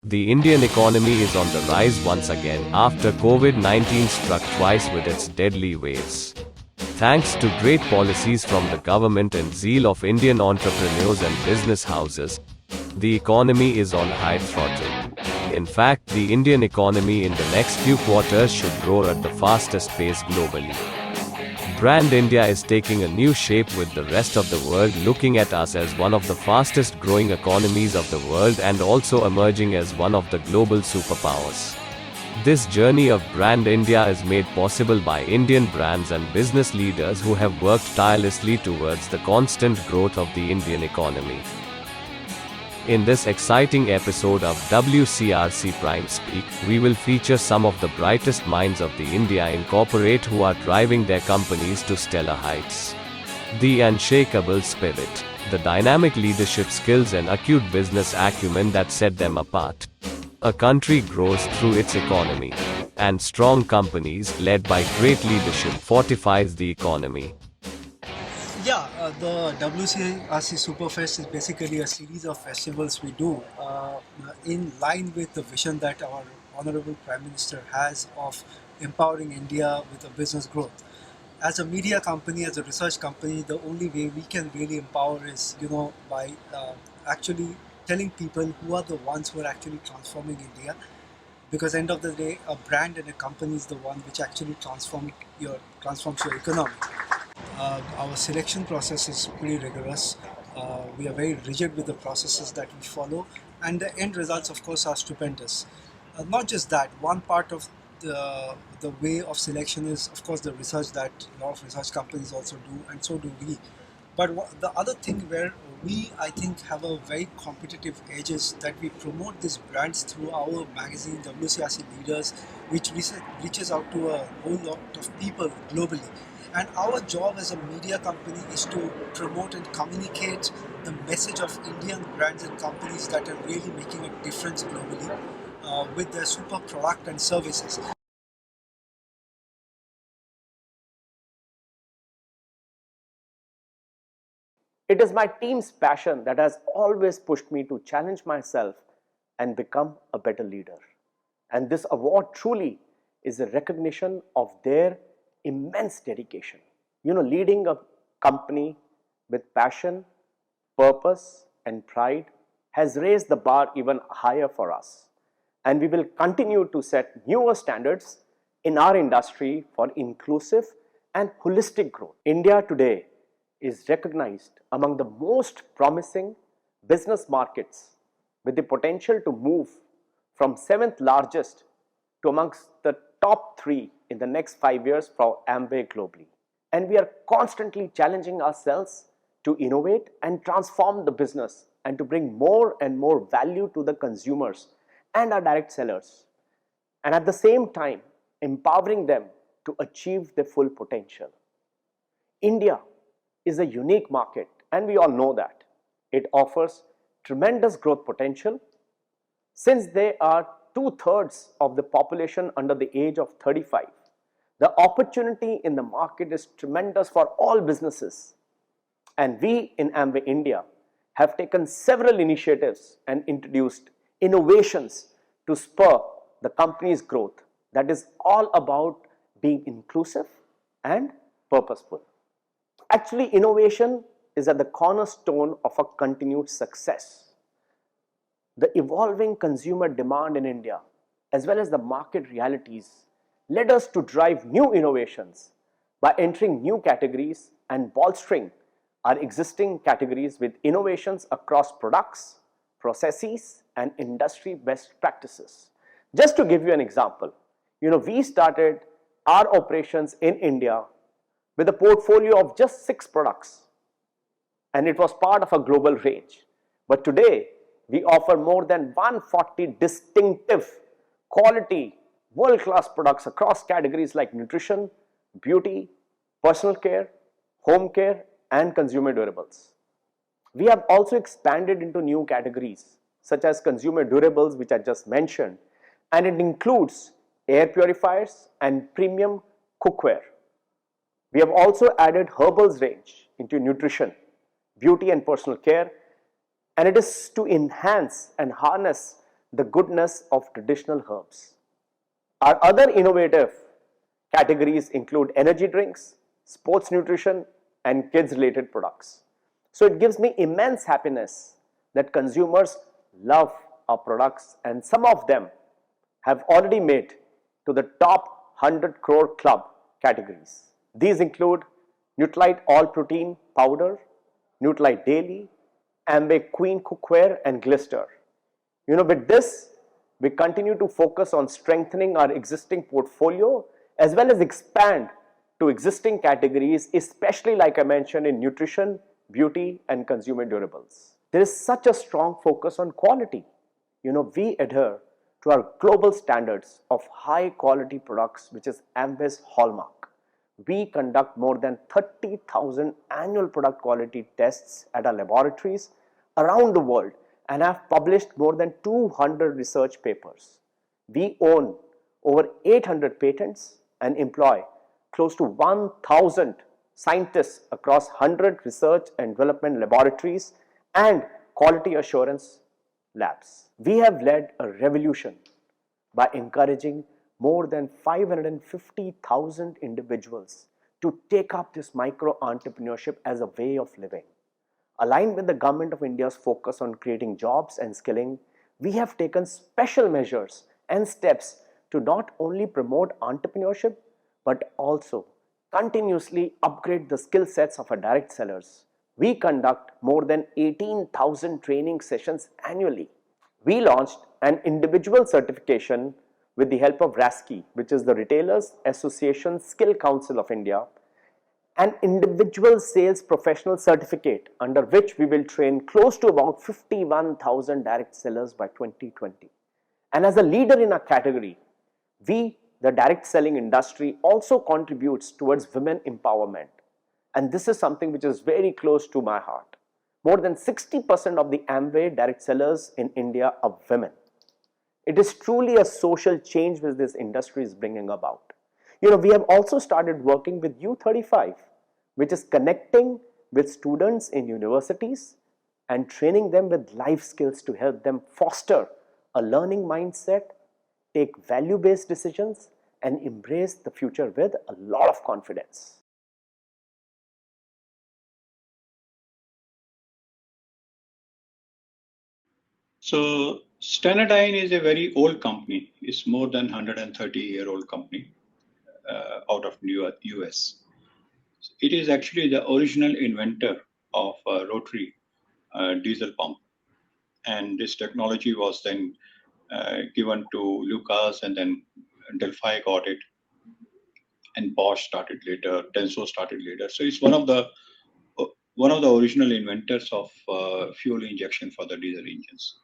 The Indian economy is on the rise once again after COVID-19 struck twice with its deadly waves. Thanks to great policies from the government and zeal of Indian entrepreneurs and business houses, the economy is on high throttle. In fact, the Indian economy in the next few quarters should grow at the fastest pace globally. Brand India is taking a new shape with the rest of the world looking at us as one of the fastest growing economies of the world and also emerging as one of the global superpowers. This journey of Brand India is made possible by Indian brands and business leaders who have worked tirelessly towards the constant growth of the Indian economy. In this exciting episode of WCRC Primespeak, we will feature some of the brightest minds of the India Incorporate who are driving their companies to stellar heights. The unshakable spirit, the dynamic leadership skills and acute business acumen that set them apart. A country grows through its economy, and strong companies led by great leadership fortifies the economy. The WCRC Superfest is basically a series of festivals we do in line with the vision that our Honorable Prime Minister has of empowering India with a business growth. As a media company, as a research company, the only way we can really empower is, by actually telling people who are the ones who are actually transforming India. Because end of the day, a brand and a company is the one which actually transforms your economy. Our selection process is pretty rigorous. We are very rigid with the processes that we follow, and the end results, of course, are stupendous. Not just that, one part of the way of selection is, of course, the research that a lot of research companies also do, and so do we. But the other thing where we, I think, have a very competitive edge is that we promote these brands through our magazine, WCRC Leaders, which reaches out to a whole lot of people globally. And our job as a media company is to promote and communicate the message of Indian brands and companies that are really making a difference globally with their super product and services. It is my team's passion that has always pushed me to challenge myself and become a better leader. And this award truly is a recognition of their immense dedication. Leading a company with passion, purpose, and pride has raised the bar even higher for us. And we will continue to set newer standards in our industry for inclusive and holistic growth. India today is recognized among the most promising business markets with the potential to move from 7th largest to amongst the top 3 in the next 5 years for Amway globally. And we are constantly challenging ourselves to innovate and transform the business and to bring more and more value to the consumers and our direct sellers. And at the same time, empowering them to achieve their full potential. India is a unique market, and we all know that. It offers tremendous growth potential since they are 2/3 of the population under the age of 35. The opportunity in the market is tremendous for all businesses. And we in Amway India have taken several initiatives and introduced innovations to spur the company's growth that is all about being inclusive and purposeful. Actually, innovation is at the cornerstone of our continued success. The evolving consumer demand in India, as well as the market realities, led us to drive new innovations by entering new categories and bolstering our existing categories with innovations across products, processes, and industry best practices. Just to give you an example, we started our operations in India with a portfolio of just 6 products, and it was part of a global range. But today, we offer more than 140 distinctive, quality, world-class products across categories like nutrition, beauty, personal care, home care, and consumer durables. We have also expanded into new categories such as consumer durables, which I just mentioned, and it includes air purifiers and premium cookware. We have also added herbals range into nutrition, beauty and personal care, and it is to enhance and harness the goodness of traditional herbs. Our other innovative categories include energy drinks, sports nutrition, and kids related products. So it gives me immense happiness that consumers love our products, and some of them have already made to the top 100 crore club categories. These include Nutralite All Protein Powder, Nutralite Daily, Ambe Queen Cookware, and Glister. With this, we continue to focus on strengthening our existing portfolio as well as expand to existing categories, especially like I mentioned in nutrition, beauty, and consumer durables. There is such a strong focus on quality. We adhere to our global standards of high quality products, which is Ambe's hallmark. We conduct more than 30,000 annual product quality tests at our laboratories around the world and have published more than 200 research papers. We own over 800 patents and employ close to 1,000 scientists across 100 research and development laboratories and quality assurance labs. We have led a revolution by encouraging more than 550,000 individuals to take up this micro entrepreneurship as a way of living. Aligned with the Government of India's focus on creating jobs and skilling, we have taken special measures and steps to not only promote entrepreneurship but also continuously upgrade the skill sets of our direct sellers. We conduct more than 18,000 training sessions annually. We launched an individual certification with the help of RASCI, which is the Retailers Association Skill Council of India, an individual sales professional certificate under which we will train close to about 51,000 direct sellers by 2020. And as a leader in our category, we, the direct selling industry, also contributes towards women empowerment. And this is something which is very close to my heart. More than 60% of the Amway direct sellers in India are women. It is truly a social change which this industry is bringing about. We have also started working with U35, which is connecting with students in universities and training them with life skills to help them foster a learning mindset, take value-based decisions, and embrace the future with a lot of confidence. So Standardine is a very old company. It's more than 130-year-old company out of US. It is actually the original inventor of a rotary diesel pump. And this technology was then given to Lucas, and then Delphi got it, and Bosch started later, Denso started later. So it's one of the original inventors of fuel injection for the diesel engines.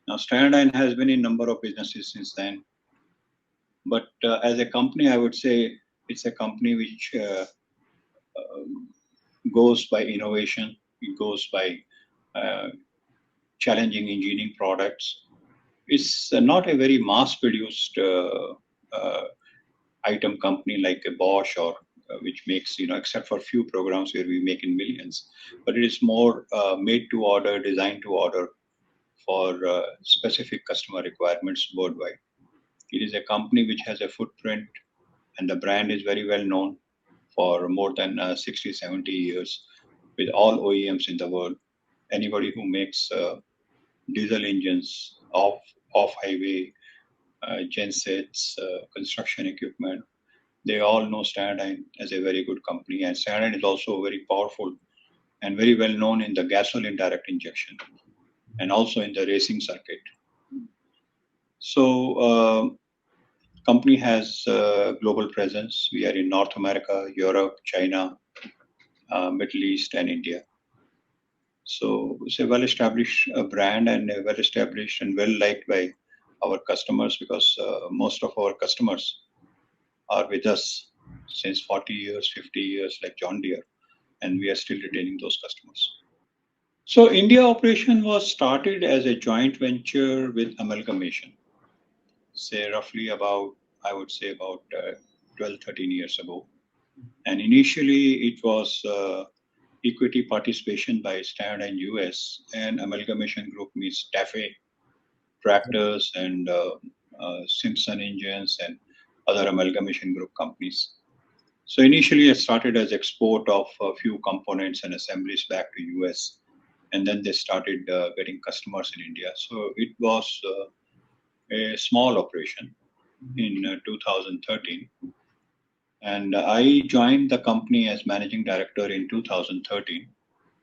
Now, Standardine has been in a number of businesses since then. But as a company, I would say it's a company which goes by innovation. It goes by challenging engineering products. It's not a very mass-produced item company like a Bosch or which makes, except for a few programs where we make in millions. But it is more made to order, designed to order for specific customer requirements worldwide. It is a company which has a footprint, and the brand is very well known for more than 60, 70 years with all OEMs in the world. Anybody who makes diesel engines, off-highway, gensets, construction equipment, they all know Standardine as a very good company. And Standardine is also very powerful and very well known in the gasoline direct injection and also in the racing circuit. So company has global presence. We are in North America, Europe, China, Middle East, and India. So it's a well-established brand and a well-established and well-liked by our customers, because most of our customers are with us since 40 years, 50 years, like John Deere, and we are still retaining those customers. So India operation was started as a joint venture with Amalgamation, say roughly about, I would say about 12, 13 years ago. And initially it was equity participation by Standardine US, and Amalgamation Group means TAFE, tractors and Simpson engines and other amalgamation group companies. So initially, I started as export of a few components and assemblies back to US, and then they started getting customers in India. So it was a small operation in 2013, and I joined the company as managing director in 2013.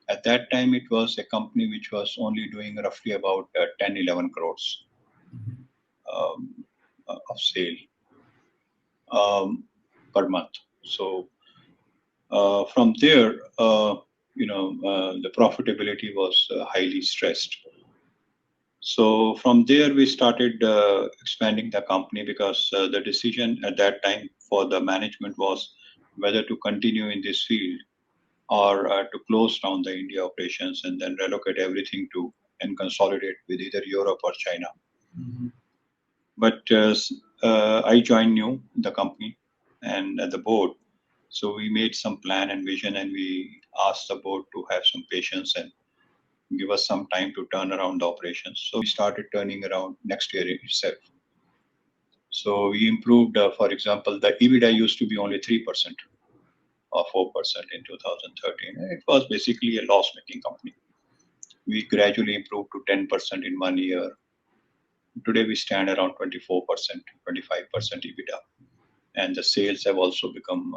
At that time, it was a company which was only doing roughly about 10, 11 crores um, of sale per month. So from there, the profitability was highly stressed. So from there, we started expanding the company because the decision at that time for the management was whether to continue in this field or to close down the India operations and then relocate everything to and consolidate with either Europe or China. But I joined new the company and the board. So we made some plan and vision, and we asked the board to have some patience and give us some time to turn around the operations. So we started turning around next year itself. So we improved, for example, the EBITDA used to be only 3% or 4% in 2013. It was basically a loss-making company. We gradually improved to 10% in 1 year. Today we stand around 24%, 25% EBITDA. And the sales have also become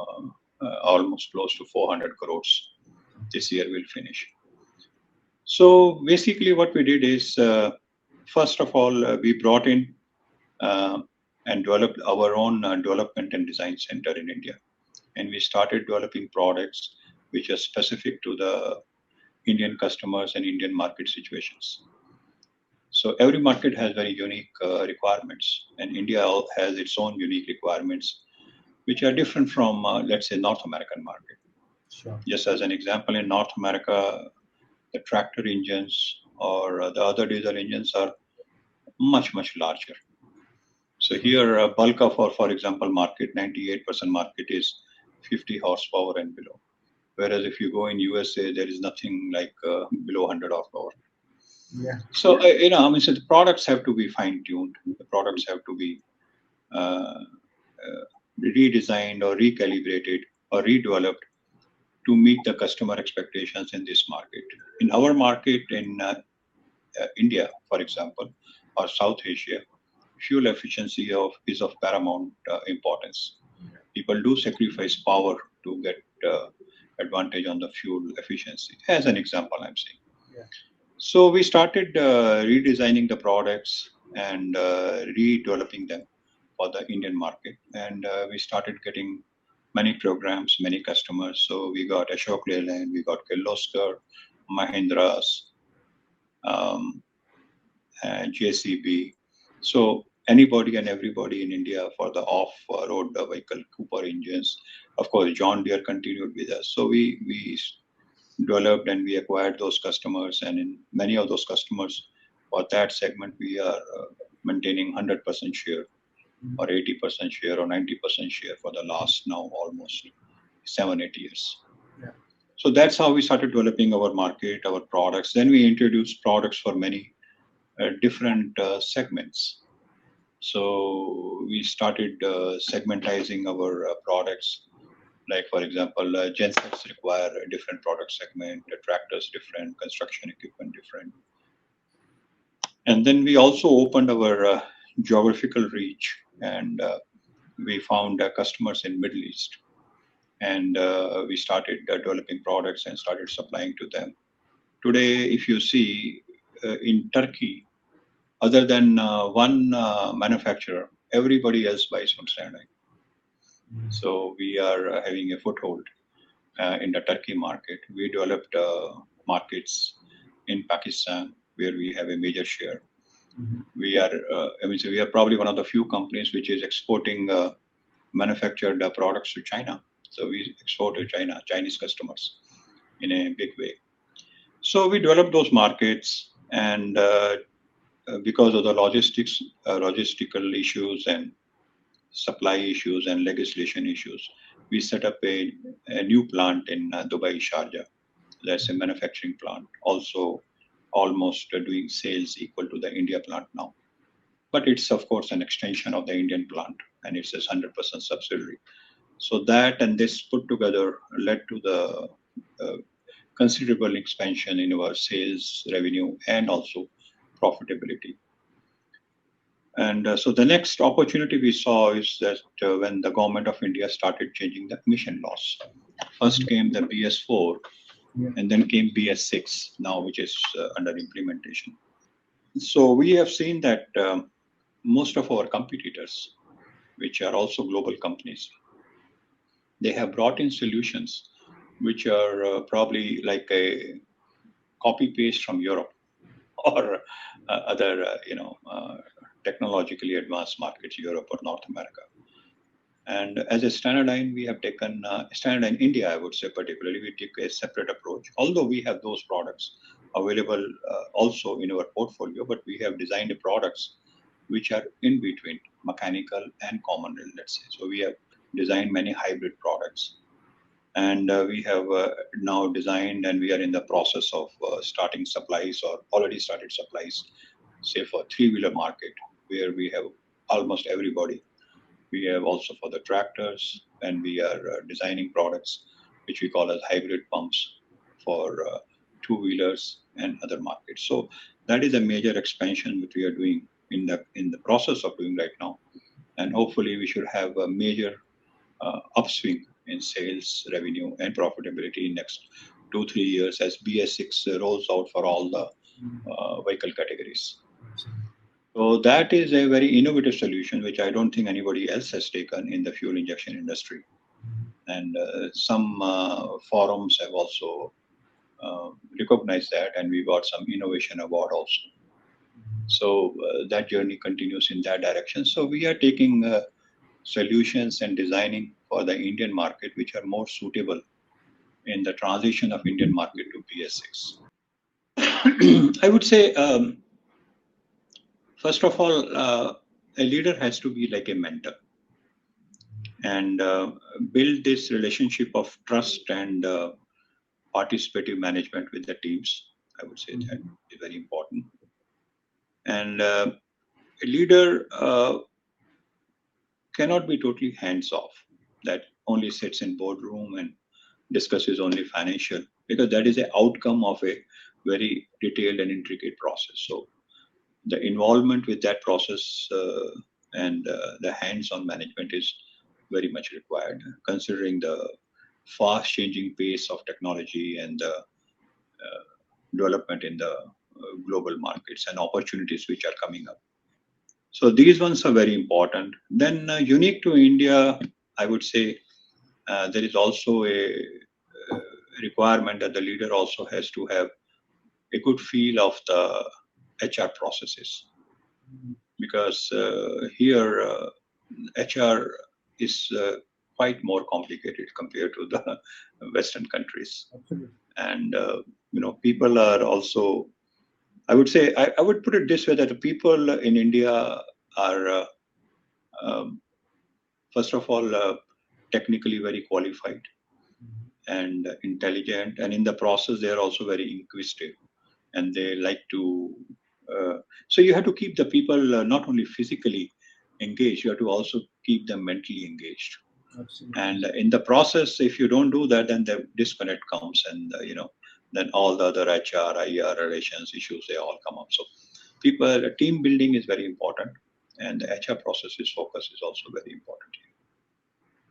almost close to 400 crores. This year we'll finish. So basically what we did is, first of all, we brought in and developed our own development and design center in India. And we started developing products which are specific to the Indian customers and Indian market situations. So every market has very unique requirements, and India has its own unique requirements, which are different from, let's say, North American market. Sure. Just as an example, in North America, the tractor engines or the other diesel engines are much, much larger. So here, a bulk of our, for example, market, 98% market is 50 horsepower and below. Whereas if you go in USA, there is nothing like below 100 horsepower. Yeah. So, so the products have to be fine-tuned. The products have to be redesigned or recalibrated or redeveloped to meet the customer expectations in this market. In our market in India, for example, or South Asia, fuel efficiency is of paramount importance. People do sacrifice power to get advantage on the fuel efficiency. As an example, I'm saying. Yeah. So we started redesigning the products and redeveloping them for the Indian market, and we started getting many programs, many customers. So we got Ashok Leyland, we got Kirloskar, Mahindras, and JCB. So anybody and everybody in India for the off-road vehicle, Cooper engines. Of course, John Deere continued with us. So we developed and we acquired those customers, and in many of those customers for that segment, we are maintaining 100% share or 80% share or 90% share for the last now almost 7-8 years. Yeah. So that's how we started developing our market, our products. Then we introduced products for many different segments. So we started segmentizing our products. Like, for example, gensets require a different product segment, tractors different, construction equipment different. And then we also opened our geographical reach, and we found customers in Middle East. And we started developing products and started supplying to them. Today, if you see in Turkey, other than one manufacturer, everybody else buys from Stanley. So we are having a foothold in the Turkey market. We developed markets in Pakistan where we have a major share. We are, we are probably one of the few companies which is exporting manufactured products to China. So we export to China, Chinese customers in a big way. So we developed those markets, and because of the logistical issues and supply issues and legislation issues, we set up a new plant in Dubai, Sharjah. That's a manufacturing plant, also almost doing sales equal to the India plant now. but it's of course an extension of the Indian plant, and it's a 100% subsidiary. So that and this put together led to the considerable expansion in our sales revenue and also profitability. And so the next opportunity we saw is that when the government of India started changing the emission laws. First came the BS4, and then came BS6 now, which is under implementation. So we have seen that most of our competitors, which are also global companies, they have brought in solutions which are probably like a copy paste from Europe or other, technologically advanced markets, Europe or North America. And as a Standardine, we have taken Standardine India, I would say particularly, we take a separate approach. Although we have those products available also in our portfolio, but we have designed products which are in between mechanical and common rail, let's say. So we have designed many hybrid products. And we have now designed, and we are in the process of starting supplies or already started supplies, say for three-wheeler market, where we have almost everybody. We have also for the tractors, and we are designing products which we call as hybrid pumps for two-wheelers and other markets. So that is a major expansion which we are doing in the process of doing right now, and hopefully we should have a major upswing in sales revenue and profitability in next 2-3 years as BS6 rolls out for all the vehicle categories. So that is a very innovative solution, which I don't think anybody else has taken in the fuel injection industry. And some forums have also recognized that, and we got some innovation award also. So that journey continues in that direction. So we are taking solutions and designing for the Indian market, which are more suitable in the transition of Indian market to BS6. I would say, first of all, a leader has to be like a mentor and build this relationship of trust and participative management with the teams. I would say that is very important. And a leader cannot be totally hands-off, that only sits in boardroom and discusses only financial, because that is the outcome of a very detailed and intricate process. So the involvement with that process and the hands-on management is very much required, considering the fast-changing pace of technology and the development in the global markets and opportunities which are coming up. So these ones are very important. Then unique to India, I would say there is also a requirement that the leader also has to have a good feel of the HR processes, because here HR is quite more complicated compared to the Western countries. Absolutely. And people are also, I would say, I would put it this way, that the people in India are first of all technically very qualified and intelligent, and in the process they are also very inquisitive, and they like to so you have to keep the people not only physically engaged, you have to also keep them mentally engaged. Absolutely. And in the process, if you don't do that, then the disconnect comes, and then all the other HR, IR relations issues, they all come up. So team building is very important, and the HR processes focus is also very important here.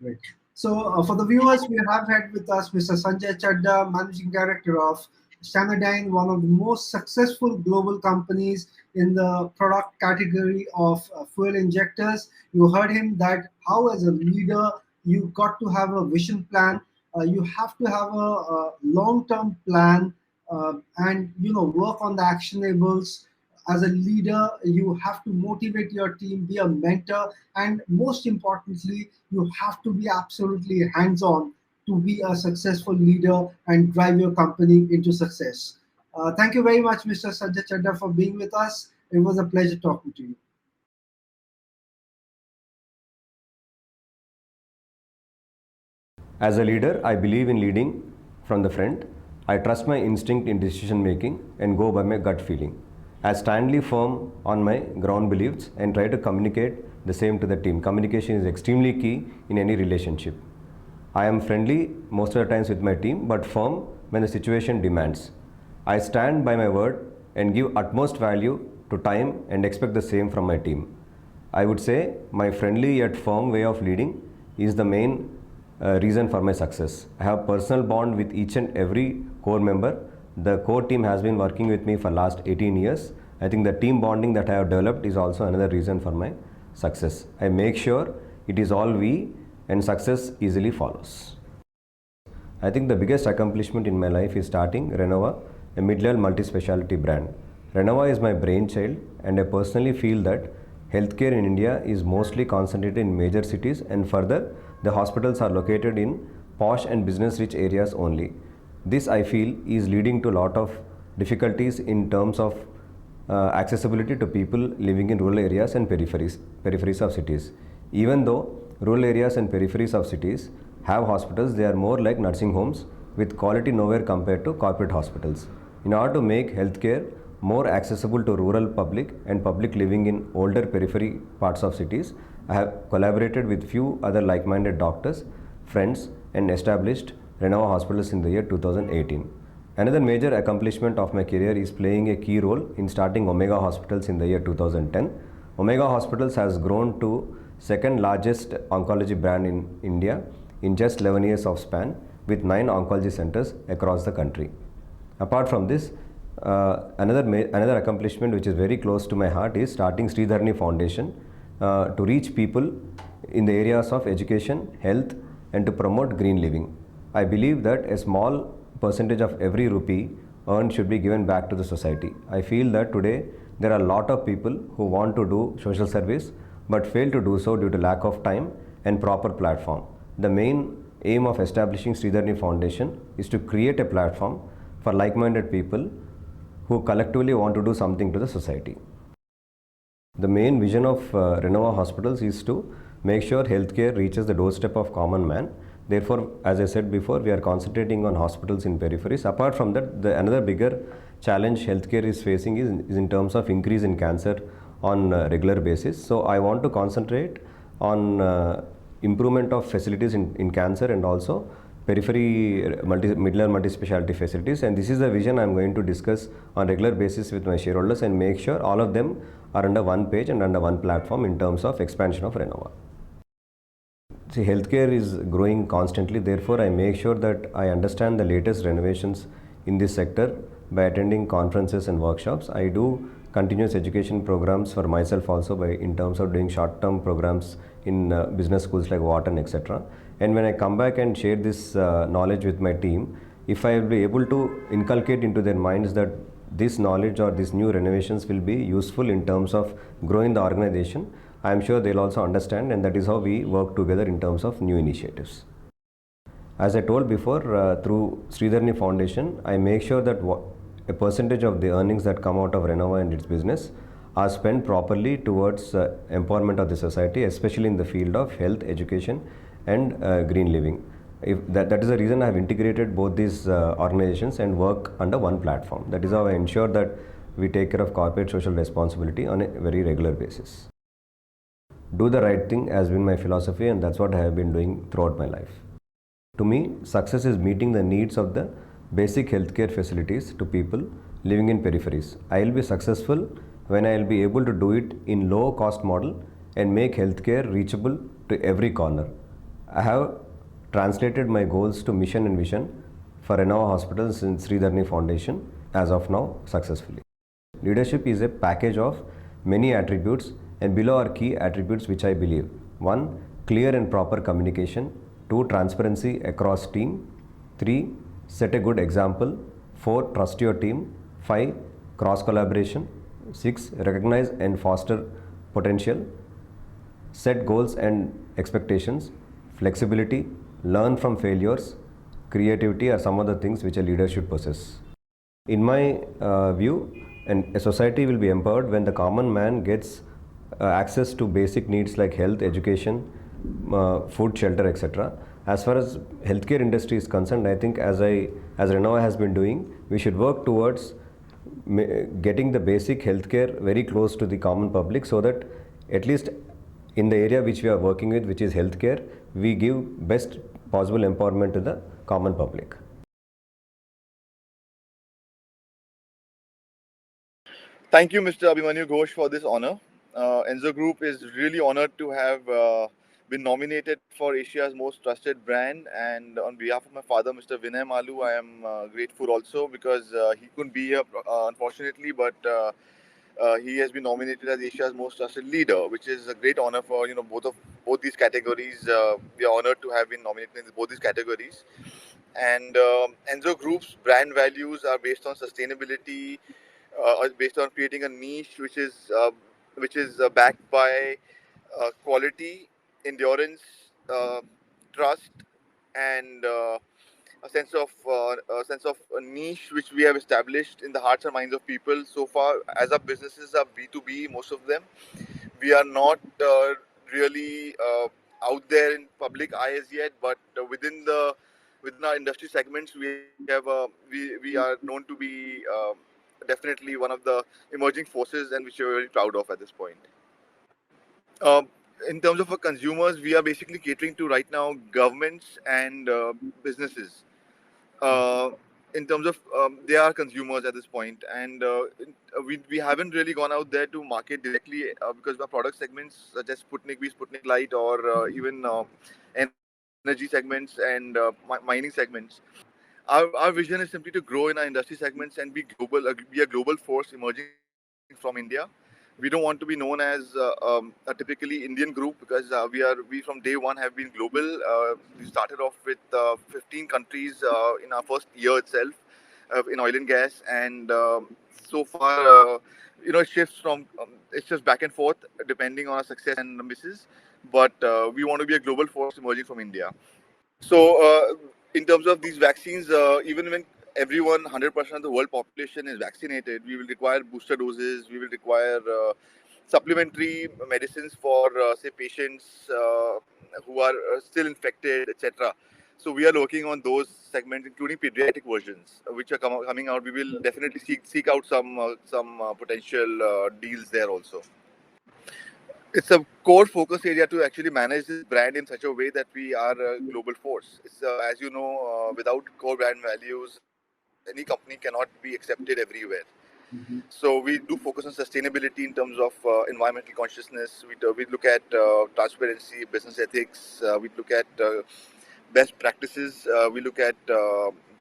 Great. So for the viewers, we have had with us Mr. Sanjay Chadda, Managing Director of Standardine, one of the most successful global companies in the product category of fuel injectors. You heard him that how as a leader, you got to have a vision plan. You have to have a long-term plan and work on the actionables. As a leader, you have to motivate your team, be a mentor, and most importantly, you have to be absolutely hands-on to be a successful leader and drive your company into success. Thank you very much, Mr. Sanjay Chadda, for being with us. It was a pleasure talking to you. As a leader, I believe in leading from the front. I trust my instinct in decision making and go by my gut feeling. I stand firm on my ground beliefs and try to communicate the same to the team. Communication is extremely key in any relationship. I am friendly most of the times with my team, but firm when the situation demands. I stand by my word and give utmost value to time and expect the same from my team. I would say my friendly yet firm way of leading is the main reason for my success. I have personal bond with each and every core member. The core team has been working with me for last 18 years. I think the team bonding that I have developed is also another reason for my success. I make sure it is all we and success easily follows. I think the biggest accomplishment in my life is starting Renova, a mid-level multi-specialty brand. Renova is my brainchild, and I personally feel that healthcare in India is mostly concentrated in major cities, and further, the hospitals are located in posh and business-rich areas only. This, I feel, is leading to a lot of difficulties in terms of accessibility to people living in rural areas and peripheries of cities. Even though rural areas and peripheries of cities have hospitals, they are more like nursing homes with quality nowhere compared to corporate hospitals. In order to make healthcare more accessible to rural public and public living in older periphery parts of cities, I have collaborated with few other like-minded doctors, friends, and established Renova Hospitals in the year 2018. Another major accomplishment of my career is playing a key role in starting Omega Hospitals in the year 2010. Omega Hospitals has grown to second largest oncology brand in India in just 11 years of span, with 9 oncology centers across the country. Apart from this, another accomplishment which is very close to my heart is starting Sridharani Foundation to reach people in the areas of education, health, and to promote green living. I believe that a small percentage of every rupee earned should be given back to the society. I feel that today there are a lot of people who want to do social service but fail to do so due to lack of time and proper platform. The main aim of establishing Sridharani Foundation is to create a platform for like-minded people who collectively want to do something to the society. The main vision of Renova Hospitals is to make sure healthcare reaches the doorstep of common man. Therefore, as I said before, we are concentrating on hospitals in peripheries. Apart from that, another bigger challenge healthcare is facing is in terms of increase in cancer on a regular basis. So I want to concentrate on improvement of facilities in cancer and also periphery mid-level multi-specialty facilities, and this is the vision I am going to discuss on regular basis with my shareholders and make sure all of them are under one page and under one platform in terms of expansion of Renova. See, healthcare is growing constantly, therefore I make sure that I understand the latest renovations in this sector by attending conferences and workshops. I do continuous education programs for myself also in terms of doing short-term programs in business schools like Wharton, etc. And when I come back and share this knowledge with my team, if I will be able to inculcate into their minds that this knowledge or these new renovations will be useful in terms of growing the organization, I am sure they'll also understand, and that is how we work together in terms of new initiatives. As I told before, through Sridharani Foundation, I make sure that a percentage of the earnings that come out of Renova and its business are spent properly towards empowerment of the society, especially in the field of health, education, and green living. That is the reason I have integrated both these organizations and work under one platform. That is how I ensure that we take care of corporate social responsibility on a very regular basis. Do the right thing has been my philosophy, and that's what I have been doing throughout my life. To me, success is meeting the needs of the basic healthcare facilities to people living in peripheries. I will be successful when I will be able to do it in low cost model and make healthcare reachable to every corner. I have translated my goals to mission and vision for Renova Hospitals in Sridharani Foundation as of now successfully. Leadership is a package of many attributes, and below are key attributes which I believe. 1. Clear and proper communication. 2. Transparency across team. 3. Set a good example. 4. Trust your team. 5. Cross collaboration. 6. Recognize and foster potential. Set goals and expectations. Flexibility. Learn from failures. Creativity are some of the things which a leader should possess. In my view, a society will be empowered when the common man gets access to basic needs like health, education, food, shelter, etc. As far as healthcare industry is concerned, I think as Renova has been doing, we should work towards getting the basic healthcare very close to the common public, so that at least in the area which we are working with, which is healthcare, we give best possible empowerment to the common public. Thank you, Mr. Abhimanyu Ghosh, for this honor. Enzo Group is really honored to have been nominated for Asia's most trusted brand. And on behalf of my father, Mr. Vinay Malu, I am grateful also, because he couldn't be here, unfortunately, but he has been nominated as Asia's most trusted leader, which is a great honor for both these categories. We are honored to have been nominated in both these categories. And Enzo Group's brand values are based on sustainability, based on creating a niche which is backed by quality, endurance, trust, and a sense of a niche which we have established in the hearts and minds of people. So far, as our businesses are B2B, most of them, we are not really out there in public eye as yet, but within our industry segments, we are known to be definitely one of the emerging forces, and which we're very proud of at this point. Um, in terms of our consumers, we are basically catering to right now governments and businesses. Uh, in terms of they are consumers at this point, and we haven't really gone out there to market directly, because our product segments such as Sputnik V, Sputnik Light, or even energy segments and mining segments. Our vision is simply to grow in our industry segments and be global, be a global force emerging from India. We don't want to be known as a typically Indian group, because we from day one have been global. We started off with 15 countries in our first year itself in oil and gas, and so far, it shifts from it's just back and forth depending on our success and misses. But we want to be a global force emerging from India. So, in terms of these vaccines, even when everyone, 100% of the world population is vaccinated, we will require booster doses. We will require supplementary medicines for, say, patients who are still infected, etc. So, we are working on those segments, including pediatric versions, which are coming out. We will definitely seek out some potential deals there also. It's a core focus area to actually manage this brand in such a way that we are a global force. It's, as you know, without core brand values, any company cannot be accepted everywhere. So we do focus on sustainability in terms of environmental consciousness. We look at transparency, business ethics. We look at best practices. We look at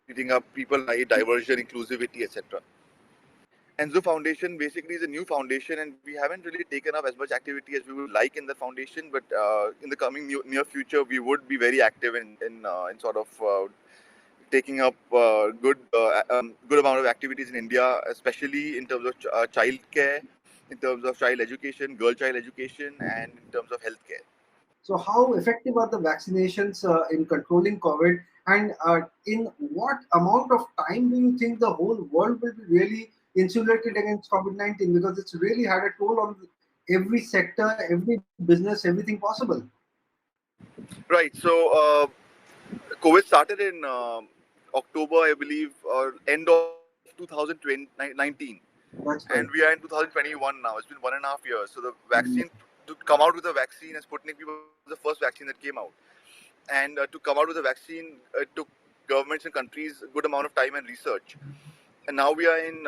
treating up people right, diversion, inclusivity, etc. Enzo Foundation basically is a new foundation, and we haven't really taken up as much activity as we would like in the foundation. But in the coming near future, we would be very active in sort of taking up good amount of activities in India, especially in terms of child care, in terms of child education, girl child education, and in terms of healthcare. So, how effective are the vaccinations in controlling COVID, and in what amount of time do you think the whole world will be really insulated against COVID-19? Because it's really had a toll on every sector, every business, everything possible. Right. So COVID started in October, I believe, or end of 2019. That's And right. we are in 2021 now. It's been 1.5 years. So the vaccine, to come out with a vaccine, and Sputnik V was the first vaccine that came out. And to come out with a vaccine, it took governments and countries a good amount of time and research. And now we are in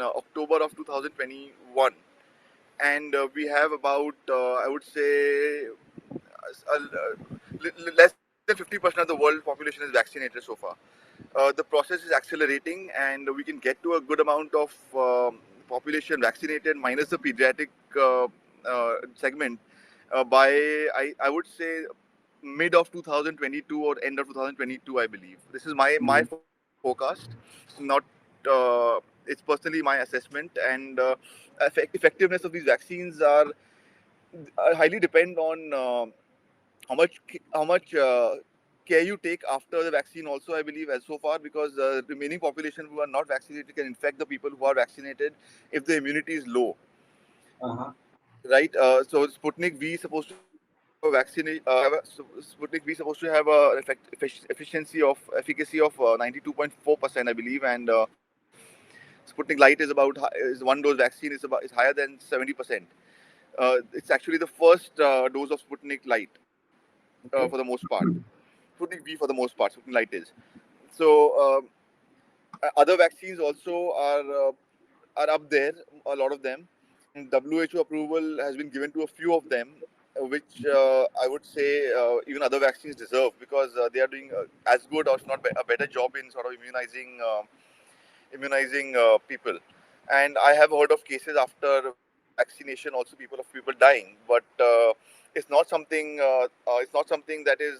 October of 2021, and we have about I would say less than 50% of the world population is vaccinated so far. The process is accelerating, and we can get to a good amount of population vaccinated, minus the pediatric segment, by I would say mid of 2022 or end of 2022, I believe. This is my forecast, not it's personally my assessment. And effectiveness of these vaccines highly depend on how much care you take after the vaccine also, I believe, as so far, because the remaining population who are not vaccinated can infect the people who are vaccinated if the immunity is low. Uh-huh. Right. So Sputnik V is supposed to have a vaccine. Sputnik V is supposed to have a efficiency of efficacy of 92.4%, I believe, and Sputnik Light is one dose vaccine is higher than 70%. It's actually the first dose of Sputnik Light for the most part. Sputnik V for the most part. Sputnik Light is. So other vaccines also are up there, a lot of them. And WHO approval has been given to a few of them, which I would say even other vaccines deserve, because they are doing as good or if not a better job in sort of immunizing people. And I have heard of cases after vaccination, also people dying, but it's not something that is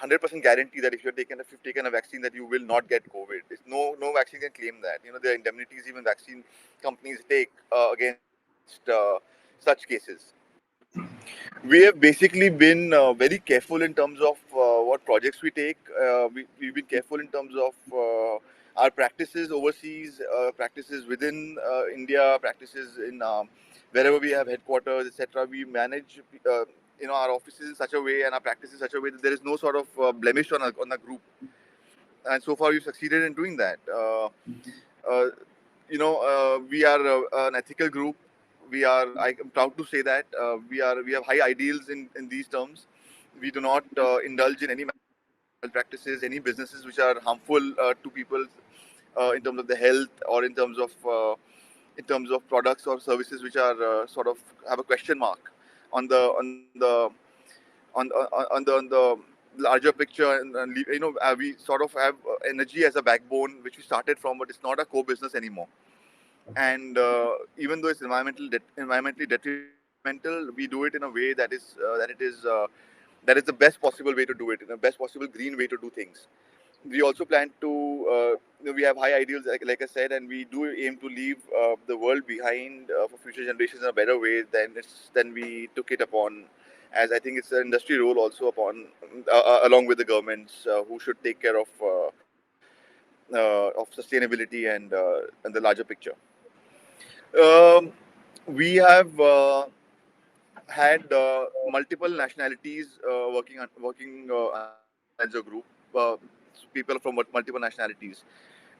100% guarantee that if you've taken a vaccine that you will not get COVID. No vaccine can claim that. You know, there are indemnities even vaccine companies take against such cases. We have basically been very careful in terms of what projects we take. We've been careful in terms of our practices overseas, practices within India, practices in wherever we have headquarters, etc. We manage our offices in such a way and our practices in such a way that there is no sort of blemish on a group. And so far we've succeeded in doing that. Uh, we are an ethical group. I am proud to say that we have high ideals in these terms. We do not indulge in any malpractices, any businesses which are harmful to people in terms of the health, or in terms of products or services which are sort of have a question mark on the larger picture. And we sort of have energy as a backbone which we started from, but it's not a core business anymore. And even though it's environmentally detrimental, we do it in a way that is the best possible way to do it, in the best possible green way to do things. We also plan to we have high ideals, like I said, and we do aim to leave the world behind for future generations in a better way than we took it upon. As I think it's an industry role also upon along with the governments who should take care of sustainability and the larger picture. Um, we have had multiple nationalities under Enzo Group, people from multiple nationalities,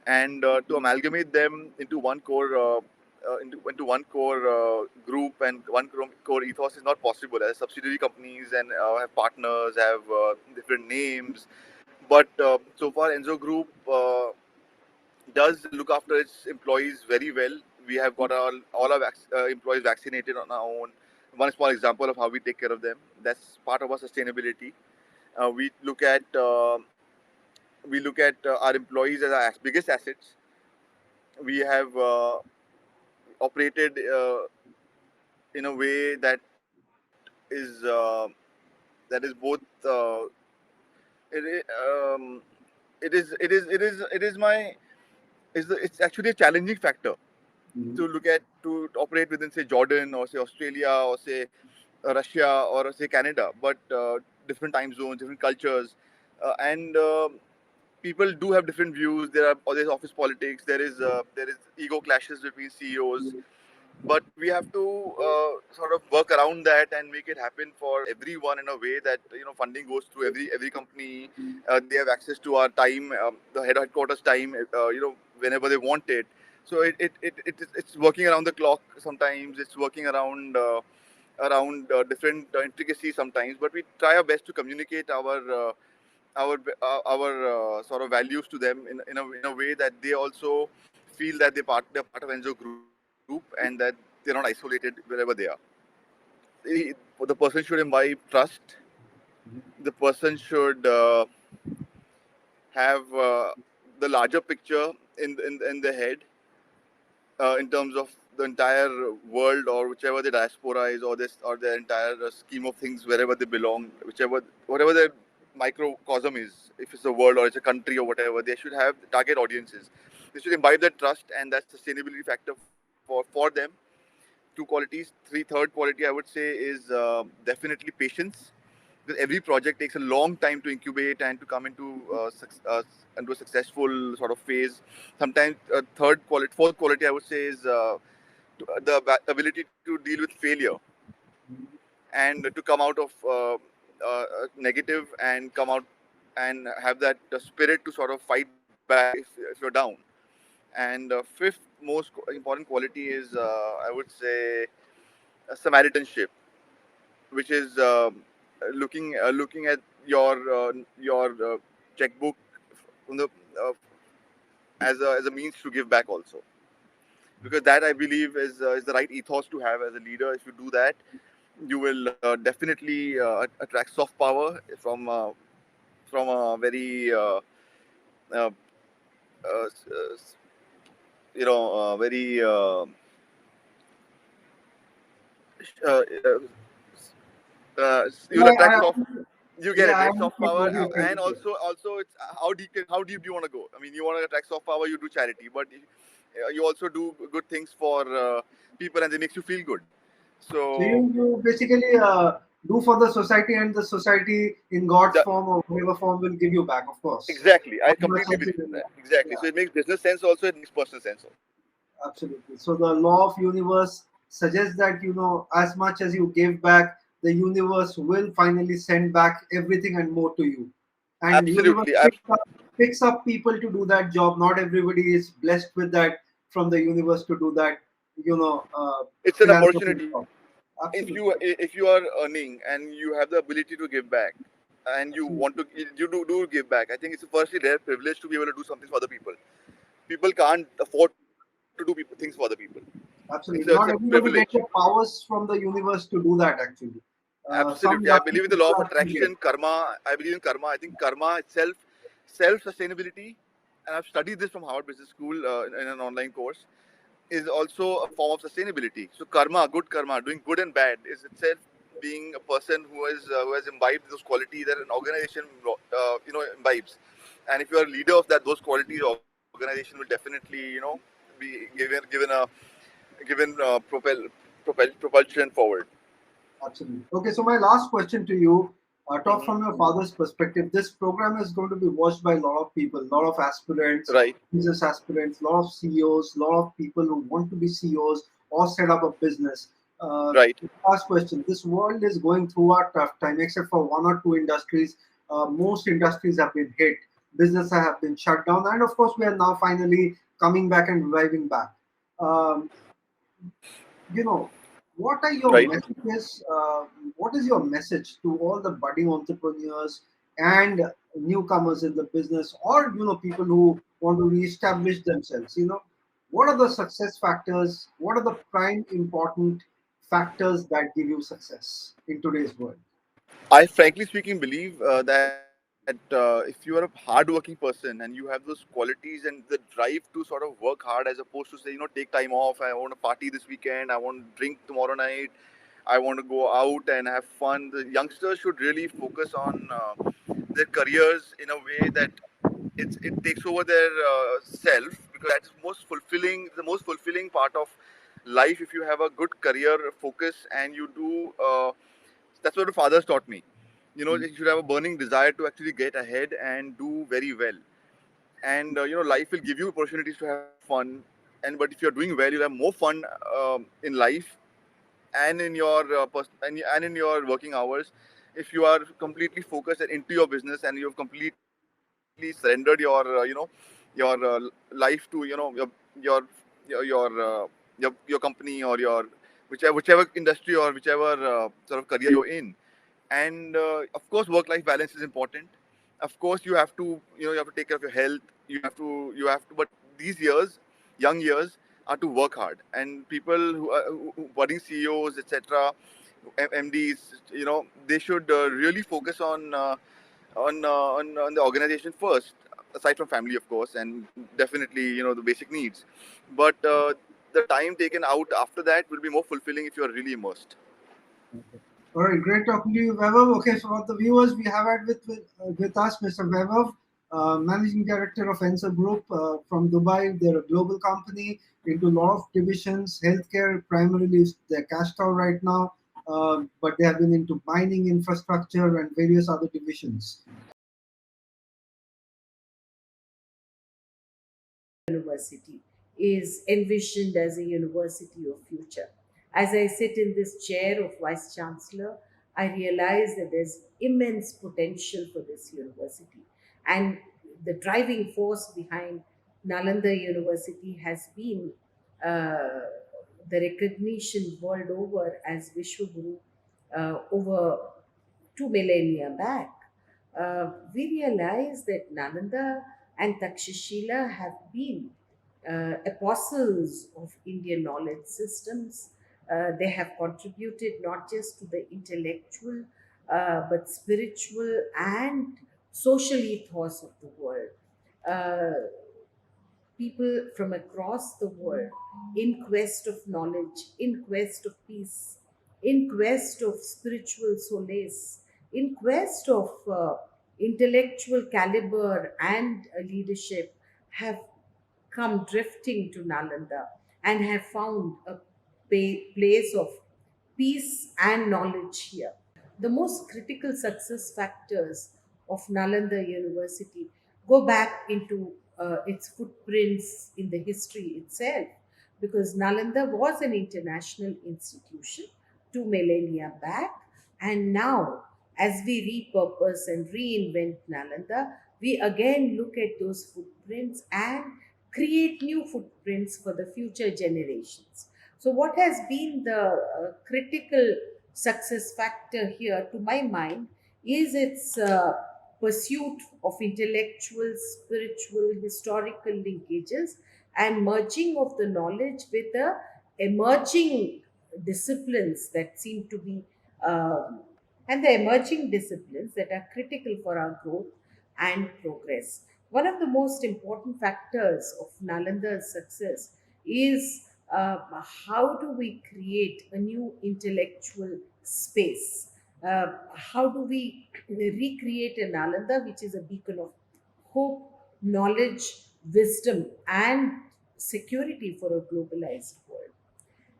and to amalgamate them into one core. Into one core group and one core ethos is not possible, as subsidiary companies and have partners, have different names. But so far, Enzo Group does look after its employees very well. We have got all our employees vaccinated on our own. One small example of how we take care of them. That's part of our sustainability. We look at our employees as our biggest assets. We have operated in a way that is both it, um, it is my it's actually a challenging factor to operate within, say, Jordan, or say Australia, or say Russia, or say Canada, but different time zones, different cultures, and people do have different views. There's office politics. There is ego clashes between CEOs, but we have to sort of work around that and make it happen for everyone in a way that funding goes through every company. They have access to our time, the headquarters time, whenever they want it. So it's working around the clock. Sometimes it's working around different intricacies sometimes, but we try our best to communicate our sort of values to them in a way that they also feel that they're part of Enzo Group, and that they're not isolated wherever they are. The person should imbibe trust. The person should have the larger picture in their head, in terms of the entire world, or whichever the diaspora is, or their entire scheme of things, wherever they belong, whatever their microcosm is, if it's a world or it's a country or whatever, they should have target audiences. They should imbibe that trust and that sustainability factor for them. Two qualities. Third quality I would say is definitely patience, because every project takes a long time to incubate and to come into a successful sort of phase. Sometimes fourth quality I would say is the ability to deal with failure, and to come out of negative and come out and have that spirit to sort of fight back back if you're down. And fifth most important quality is, I would say, Samaritanship, which is looking at your checkbook from the uh, as a means to give back also, because that I believe is the right ethos to have as a leader. If you do that, you will definitely attract soft power from a very uh, very uh, uh, you'll Yeah, attract soft. You get yeah, it, I right? Soft understand power, what you're trying and to say. also it's how deep do you want to go? I mean, you want to attract soft power, you do charity, but you also do good things for people, and it makes you feel good. So So you basically do for the society, and the society in God's the, form or whatever form will give you back, of course. exactly, I Whatever completely sense believe it in is. that. Exactly. Yeah, So it makes business sense also. It makes personal sense also. absolutely. So the law of universe suggests that as much as you give back, the universe will finally send back everything and more to you. And universe Absolutely. picks up people to do that job. Not everybody is blessed with that from the universe to do that. It's an Philanthropy opportunity. job. if Absolutely. you if you are earning and you have the ability to give back, and you Absolutely. want to, you do give back, I think it's firstly their privilege to be able to do something for other people. People can't afford to do things for other people. It's Absolutely. a Not everybody privilege. gets the powers from the universe to do that, actually. Some Absolutely, I lucky believe in the law people of actually get. attraction, karma. I believe in karma. I think karma itself, self sustainability, and I've studied this from Harvard Business School in an online course, is also a form of sustainability. So karma, good karma, doing good and bad, is itself being a person who has imbibed those qualities that an organization imbibes. And if you are a leader of that those qualities, the organization will definitely be given propulsion forward. Absolutely. Okay, so my last question to you, talk Hmm. from your father's perspective. This program is going to be watched by a lot of people, a lot of aspirants, Right, business aspirants, a lot of CEOs, a lot of people who want to be CEOs or set up a business. Uh, right, Last question. This world is going through a tough time, except for one or two industries. Most industries have been hit, businesses have been shut down, and of course, we are now finally coming back and reviving back. Um, you know what are your right. messages what is your message to all the budding entrepreneurs and newcomers in the business, or people who want to reestablish themselves? What are the success factors, what are the prime important factors that give you success in today's world? I frankly speaking believe that if you are a hardworking person and you have those qualities and the drive to sort of work hard, as opposed to say, take time off, I want to party this weekend, I want to drink tomorrow night, I want to go out and have fun. The youngsters should really focus on their careers in a way that it takes over their self, because that is the most fulfilling part of life. If you have a good career focus and you do, that's what the fathers taught me. You should have a burning desire to actually get ahead and do very well. And life will give you opportunities to have fun. But if you're doing well, you'll have more fun in life and in your and in your working hours. If you are completely focused and into your business, and you've completely surrendered your life to your your company, or your whichever industry or whichever sort of career you're in. And of course, work life balance is important. Of course, you have to take care of your health. You have to but these years, young years, are to work hard. And people who budding CEOs, etc., MDs, they should really focus on the organization first, aside from family, of course, and definitely the basic needs. But the time taken out after that will be more fulfilling if you are really immersed. All right, great talking to you, Vaibhav. Okay, so for the viewers, we have had with us Mr. Vaibhav, Managing Director of Enser Group from Dubai. They're a global company into a lot of divisions. Healthcare primarily is their cash cow right now, but they have been into mining infrastructure and various other divisions. University is envisioned as a university of future. As I sit in this chair of Vice Chancellor, I realize that there's immense potential for this university. And the driving force behind Nalanda University has been uh, the recognition world over as Vishwaguru over 2 millennia back. We realize that Nalanda and Takshashila have been apostles of Indian knowledge systems. They have contributed not just to the intellectual but spiritual and social ethos of the world. Uh, People from across the world in quest of knowledge, in quest of peace, in quest of spiritual solace, in quest of intellectual caliber and leadership have come drifting to Nalanda and have found a place of peace and knowledge here. The most critical success factors of Nalanda University go back into its footprints in the history itself, because Nalanda was an international institution 2 millennia back, and now, as we repurpose and reinvent Nalanda, we again look at those footprints and create new footprints for the future generations. So, what has been the critical success factor here, to my mind, is its pursuit of intellectual, spiritual, historical linkages and merging of the knowledge with the emerging disciplines that seem to be and the emerging disciplines that are critical for our growth and progress. One of the most important factors of Nalanda's success is how do we create a new intellectual space? How do we recreate a Nalanda which is a beacon of hope, knowledge, wisdom, and security for a globalized world?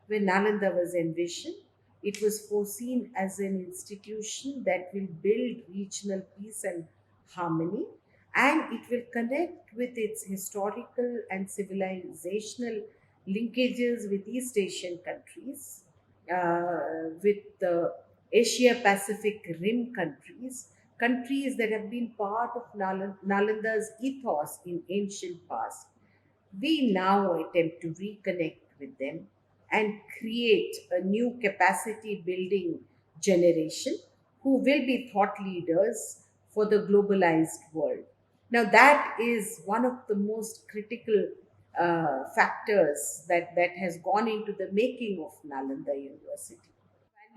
When Nalanda was envisioned, it was foreseen as an institution that will build regional peace and harmony, and it will connect with its historical and civilizational linkages with East Asian countries, with the Asia Pacific Rim countries, countries that have been part of Nalanda's ethos in ancient past. We now attempt to reconnect with them and create a new capacity building generation who will be thought leaders for the globalized world. Now, that is one of the most critical factors that has gone into the making of Nalanda University.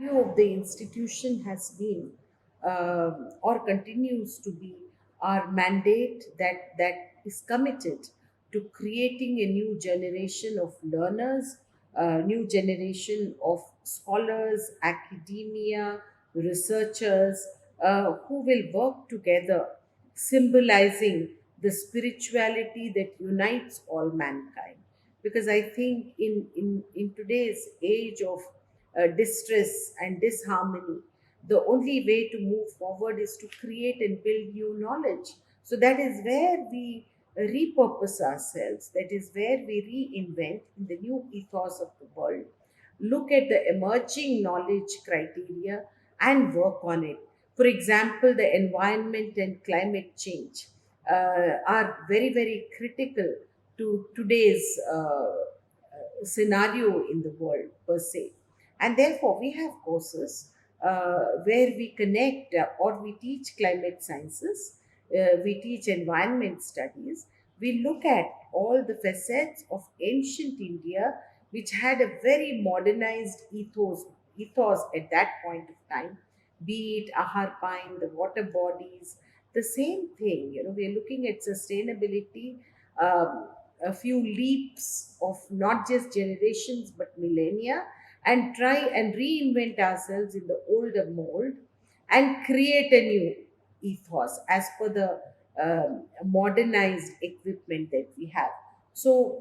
Value of the institution has been or continues to be our mandate that is committed to creating a new generation of learners, a new generation of scholars, academia, researchers who will work together, symbolizing the spirituality that unites all mankind. Because I think in today's age of distress and disharmony, the only way to move forward is to create and build new knowledge. So that is where we repurpose ourselves, that is where we reinvent in the new ethos of the world, look at the emerging knowledge criteria and work on it. For example, the environment and climate change are very, very critical to today's scenario in the world per se. And therefore, we have courses where we connect or we teach climate sciences, we teach environment studies, we look at all the facets of ancient India, which had a very modernized ethos at that point of time, be it Ahar Pine, the water bodies, the same thing. We're looking at sustainability, a few leaps of not just generations but millennia, and try and reinvent ourselves in the older mold and create a new ethos as per the modernized equipment that we have. So,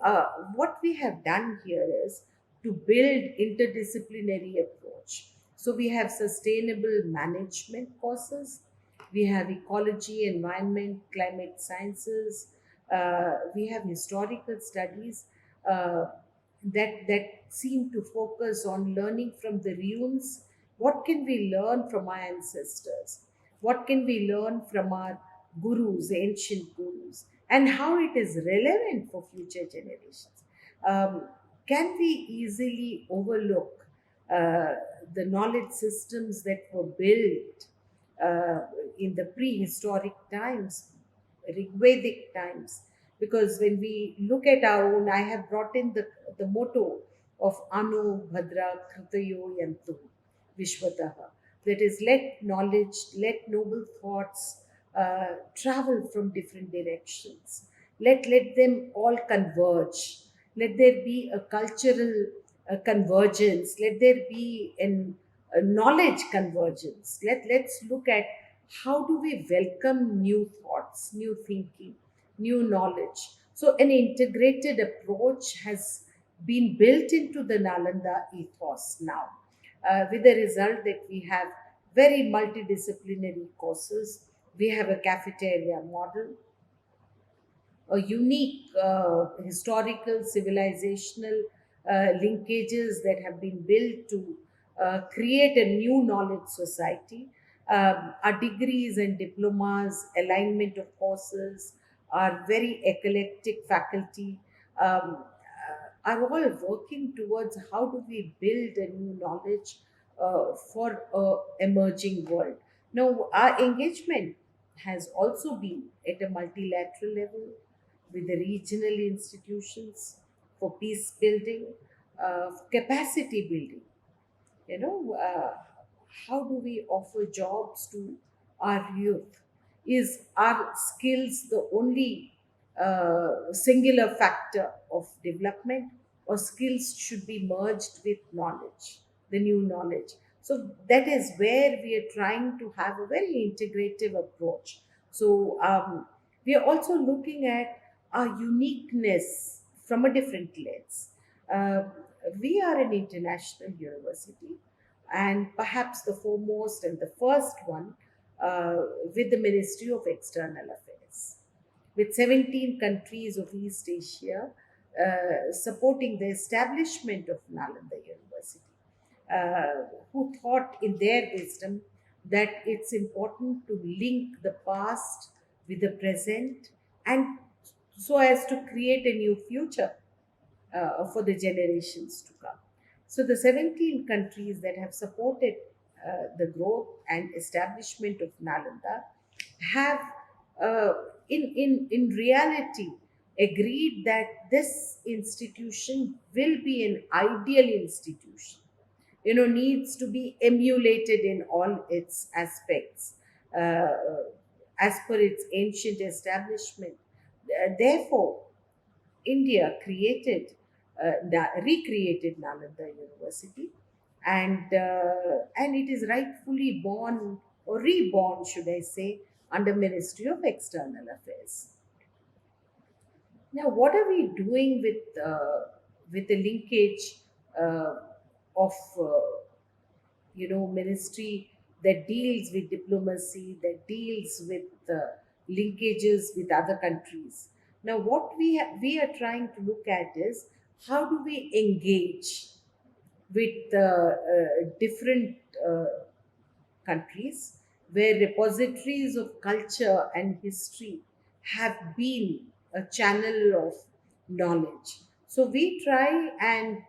what we have done here is to build interdisciplinary approach. So, we have sustainable management courses, we have ecology, environment, climate sciences, we have historical studies that seem to focus on learning from the ruins. What can we learn from our ancestors? What can we learn from our gurus, ancient gurus, and how it is relevant for future generations. Um, can we easily overlook uh, the knowledge systems that were built uh, in the prehistoric times, Rigvedic times? Because when we look at our own, I have brought in the motto of Anu Bhadra Kritayo Yantu Vishwataha. That is, let knowledge, let noble thoughts travel from different directions. Let them all converge. Let there be a cultural convergence. Let there be a knowledge convergence. Let's look at how do we welcome new thoughts, new thinking, new knowledge. So an integrated approach has been built into the Nalanda ethos now, with the result that we have very multidisciplinary courses. We have a cafeteria model, a unique historical civilizational linkages that have been built to create a new knowledge society. Our degrees and diplomas, alignment of courses, our very eclectic faculty are all working towards how do we build a new knowledge for a emerging world. Now, our engagement has also been at a multilateral level with the regional institutions for peace building, capacity building. How do we offer jobs to our youth? Is our skills the only singular factor of development, or skills should be merged with knowledge, the new knowledge? So that is where we are trying to have a very integrative approach. So we are also looking at our uniqueness from a different lens. uh, we are an international university, and perhaps the foremost and the first one uh, with the Ministry of External Affairs, with 17 countries of East Asia supporting the establishment of Nalanda University, who thought in their wisdom that it's important to link the past with the present, and so as to create a new future for the generations to come. So, the 17 countries that have supported the growth and establishment of Nalanda have, in reality, agreed that this institution will be an ideal institution, needs to be emulated in all its aspects uh, as per its ancient establishment. Therefore, India recreated Nalanda University, and it is rightfully born, or reborn, should I say, under Ministry of External Affairs. Now, what are we doing with the linkage uh, of ministry that deals with diplomacy, that deals with linkages with other countries? Now, what we are trying to look at is how do we engage with different countries where repositories of culture and history have been a channel of knowledge. So we try and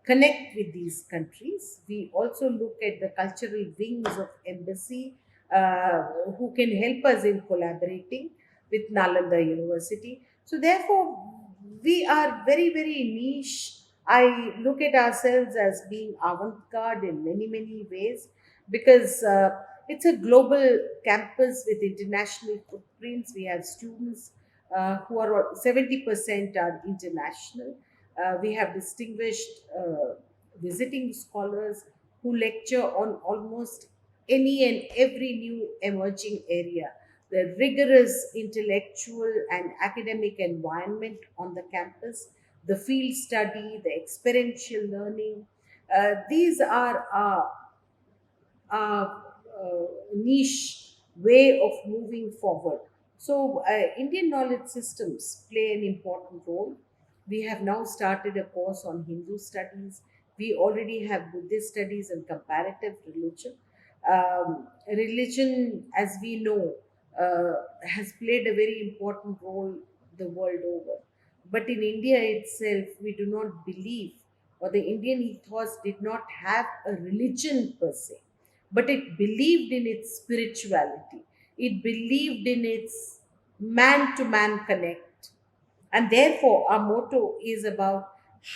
connect with these countries. We also look at the cultural wings of embassy who can help us in collaborating with Nalanda University. So therefore, we are very, very niche. I look at ourselves as being avant-garde in many, many ways, because it's a global campus with international footprints. We have students who are 70% are international. We have distinguished visiting scholars who lecture on almost any and every new emerging area. The rigorous intellectual and academic environment on the campus, the field study, the experiential learning, these are niche way of moving forward. So, Indian knowledge systems play an important role. We have now started a course on Hindu studies. We already have Buddhist studies and comparative religion. Religion, as we know, has played a very important role the world over. But in India itself, we do not believe, or the Indian ethos did not have a religion per se, but it believed in its spirituality. It believed in its man to man connect. And therefore, our motto is about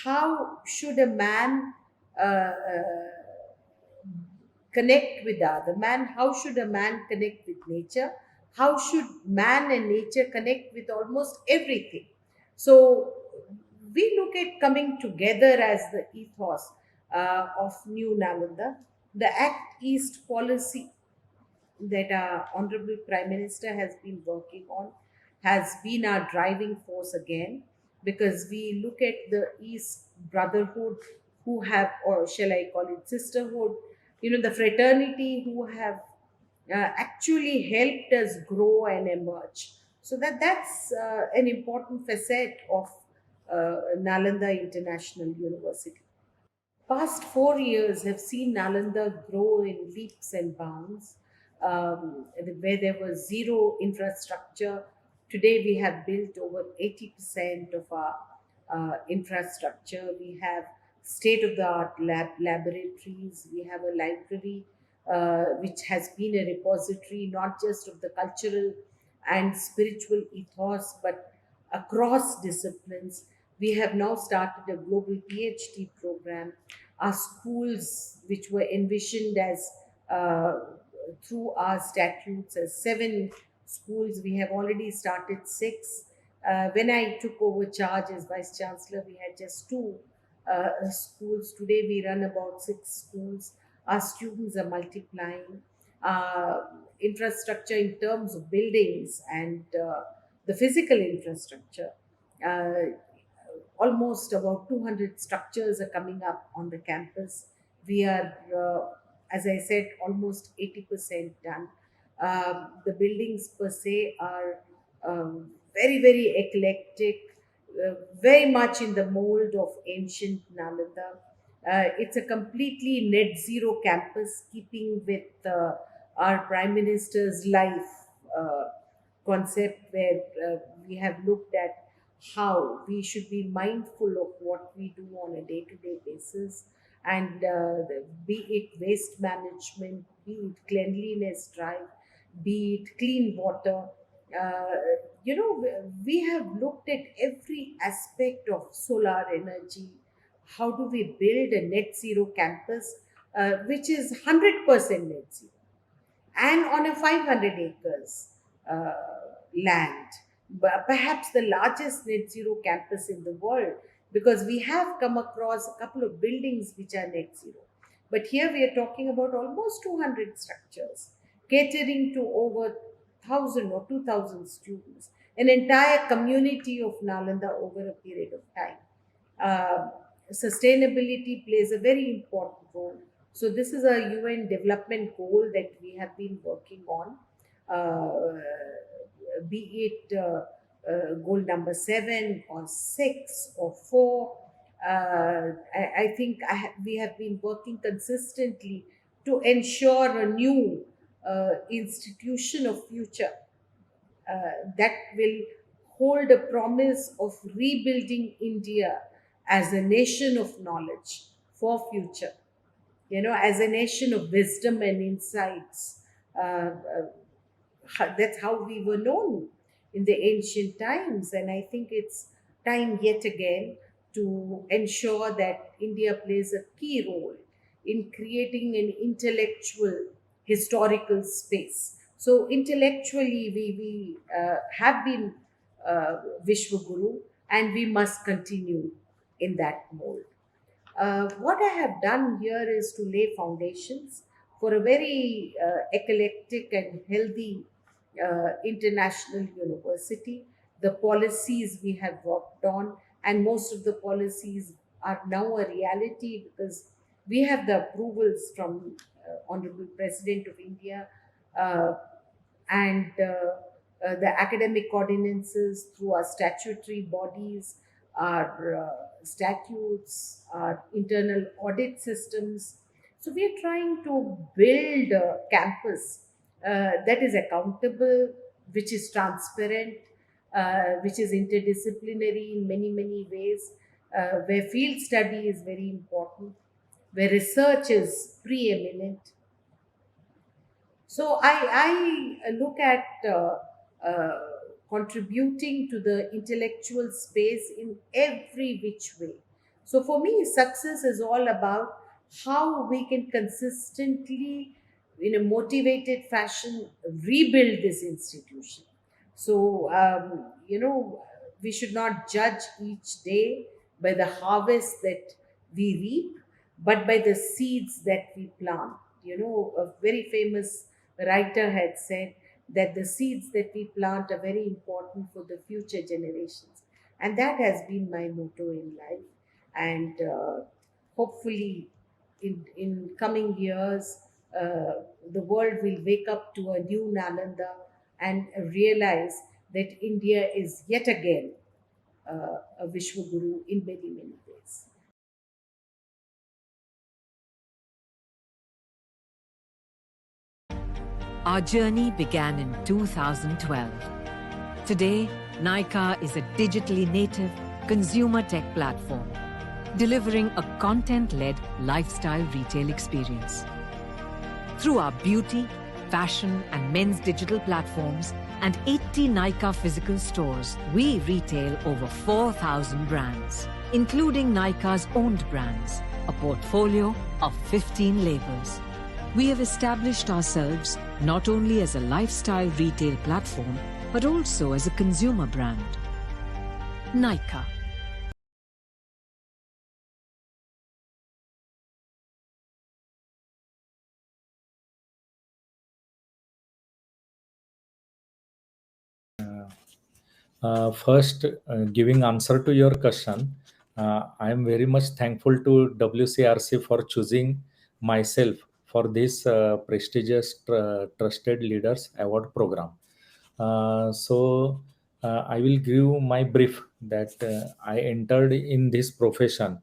how should a man connect with the other man, how should a man connect with nature, how should man and nature connect with almost everything. So we look at coming together as the ethos of New Nalanda. The Act East policy that our Honorable Prime Minister has been working on has been our driving force again, because we look at the East Brotherhood, who have, or shall I call it sisterhood, the fraternity who have actually helped us grow and emerge. So that's an important facet of Nalanda International University. Past 4 years have seen Nalanda grow in leaps and bounds. Where there was zero infrastructure, today we have built over 80% of our infrastructure. We have state of the art laboratories. We have a library which has been a repository not just of the cultural and spiritual ethos but across disciplines. We have now started a global PhD program. Our schools, which were envisioned as through our statutes as 7 schools, we have already started 6. When I took over charge as Vice Chancellor, we had just 2 schools. Today we run about 6 schools. Our students are multiplying. Infrastructure in terms of buildings and the physical infrastructure. Almost about 200 structures are coming up on the campus. We are, as I said, almost 80% done. The buildings per se are very, very eclectic, very much in the mold of ancient Nalanda. It's a completely net zero campus, keeping with our Prime Minister's life concept, where we have looked at how we should be mindful of what we do on a day to day basis, and be it waste management, be it cleanliness drive, be it clean water. Uh, we have looked at every aspect of solar energy. How do we build a net zero campus which is 100% net zero, and on a 500 acres uh, land, perhaps the largest net zero campus in the world, because we have come across a couple of buildings which are net zero. But here we are talking about almost 200 structures catering to over 1,000 or 2,000 students, an entire community of Nalanda over a period of time. uh, Sustainability plays a very important role. So, this is a UN development goal that we have been working on, uh, be it goal number 7 or 6 or 4. I think we have been working consistently to ensure a new institution of future that will hold a promise of rebuilding India as a nation of knowledge for future, as a nation of wisdom and insights. That's how we were known in the ancient times. And I think it's time yet again to ensure that India plays a key role in creating an intellectual historical space. So intellectually, we have been Vishwaguru, and we must continue in that mold. What I have done here is to lay foundations for a very eclectic and healthy international university. The policies we have worked on, and most of the policies are now a reality because we have the approvals from Honorable President of India, uh, and the academic ordinances through our statutory bodies, our statutes, our internal audit systems. So we are trying to build a campus that is accountable, which is transparent, which is interdisciplinary in many, many ways, where field study is very important, where research is preeminent. So I look at uh, contributing to the intellectual space in every which way. So for me, success is all about how we can consistently, in a motivated fashion, rebuild this institution. So, we should not judge each day by the harvest that we reap, but by the seeds that we plant. A very famous writer had said that the seeds that we plant are very important for the future generations. And that has been my motto in life. And hopefully, in coming years, the world will wake up to a new Nalanda and realize that India is yet again a Vishwaguru in many, many ways. Our journey began in 2012. Today, Nykaa is a digitally native consumer tech platform, delivering a content-led lifestyle retail experience. Through our beauty, fashion, and men's digital platforms and 80 Nykaa physical stores, we retail over 4,000 brands, including Nykaa's owned brands, a portfolio of 15 labels. We have established ourselves not only as a lifestyle retail platform, but also as a consumer brand. Nykaa. First, giving answer to your question, I am very much thankful to WCRC for choosing myself for this prestigious Trusted Leaders Award program. I will give my brief that I entered in this profession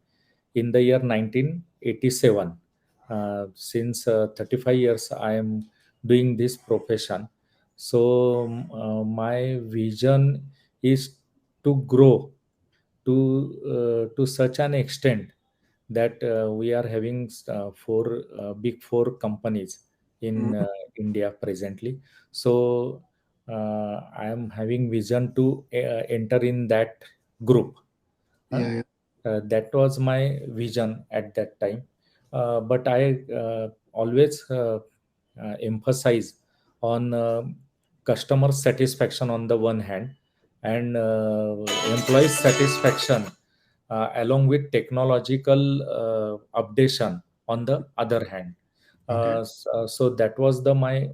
in the year 1987. Since 35 years, I am doing this profession. So my vision is to grow to such an extent that we are having four big four companies in Mhm. India presently. So I am having vision to enter in that group. Huh? Yeah, yeah. That was my vision at that time. But I always emphasize on customer satisfaction on the one hand and employee satisfaction along with technological updation on the other hand. Okay. So that was the my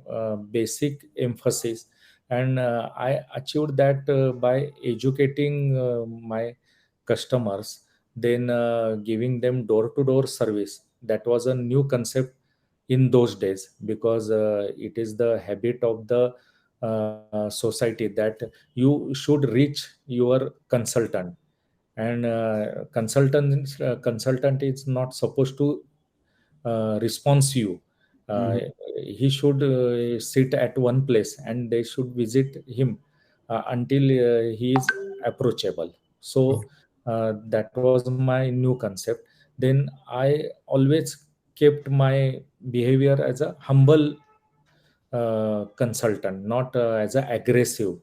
basic emphasis, and I achieved that by educating my customers, then giving them door to door service. That was a new concept in those days, because it is the habit of the society that you should reach your consultant, and consultant is not supposed to response you. uh, Mhm. he should sit at one place and they should visit him until he is approachable. So that was my new concept. Then I always kept my behavior as a humble consultant, not as a aggressive,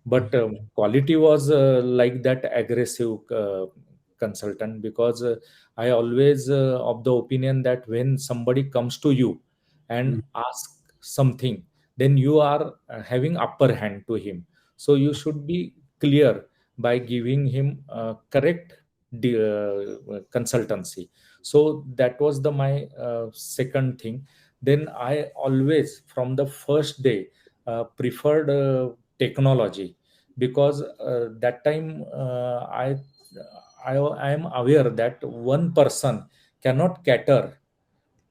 but quality was like that aggressive consultant, because I always of the opinion that when somebody comes to you and Mhm. ask something, then you are having upper hand to him. So you should be clear by giving him correct consultancy. So that was the my second thing. Then I always from the first day preferred technology, because that time I am aware that one person cannot cater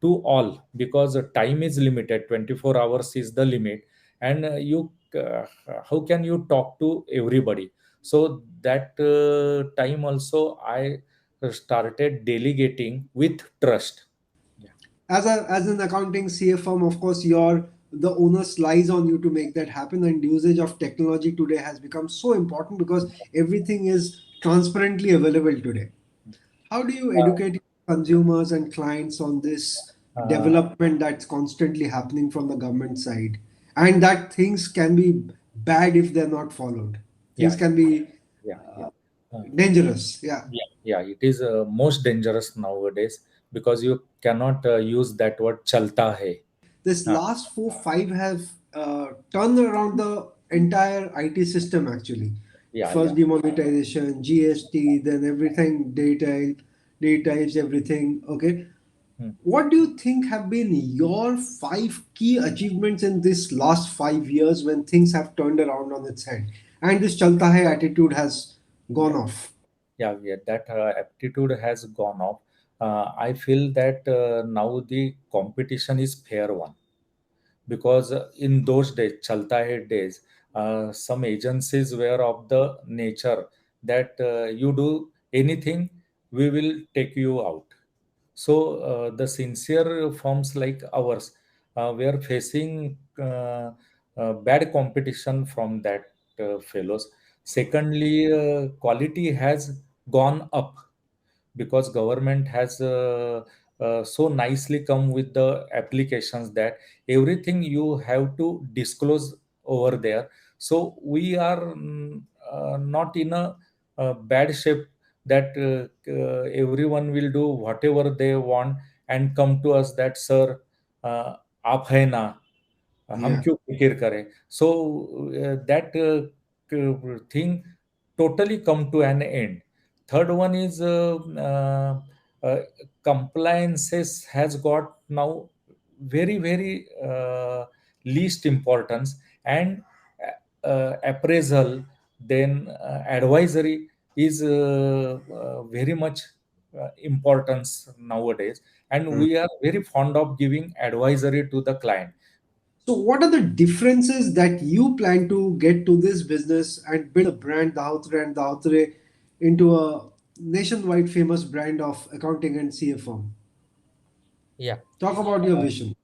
to all, because time is limited, 24 hours is the limit, and you how can you talk to everybody? So that time also I started delegating with trust. Yeah. As an accounting CA firm, of course, your the onus lies on you to make that happen. And usage of technology today has become so important because everything is transparently available today. How do you Uh, educate consumers and clients on this uh, development that's constantly happening from the government side, and that things can be bad if they're not followed? Things yeah, can be yeah, yeah. Uh, dangerous. Yeah. yeah, yeah. It is most dangerous nowadays because you cannot use that word "chalta hai." This Uh, last 4 5 have turned around the entire IT system actually. yeah, First yeah. demonetization, GST, then everything data types, everything. Okay. Hmm. What do you think have been your 5 key achievements in this last 5 years when things have turned around on its head and this chalta hai attitude has gone Yeah, off? yeah, yeah. That aptitude has gone off. I feel that now the competition is fair one because in those days, chalta hai days, some agencies were of the nature that you do anything, we will take you out. So the sincere firms like ours, we are facing bad competition from that fellows. Secondly, quality has gone up because government has so nicely come with the applications that everything you have to disclose over there. So we are not in a bad shape that everyone will do whatever they want and come to us that sir, आप है ना, हम Yeah. क्यों फिक्र करें. So that thing totally come to an end. Third one is uh, compliances has got now very very least importance, and appraisal, then advisory is very much importance nowadays, and we are very fond of giving advisory to the client. So, what are the differences that you plan to get to this business and build a brand, Dahutre and Dahutre, into a nationwide famous brand of accounting and CA firm? Yeah. Talk about your vision.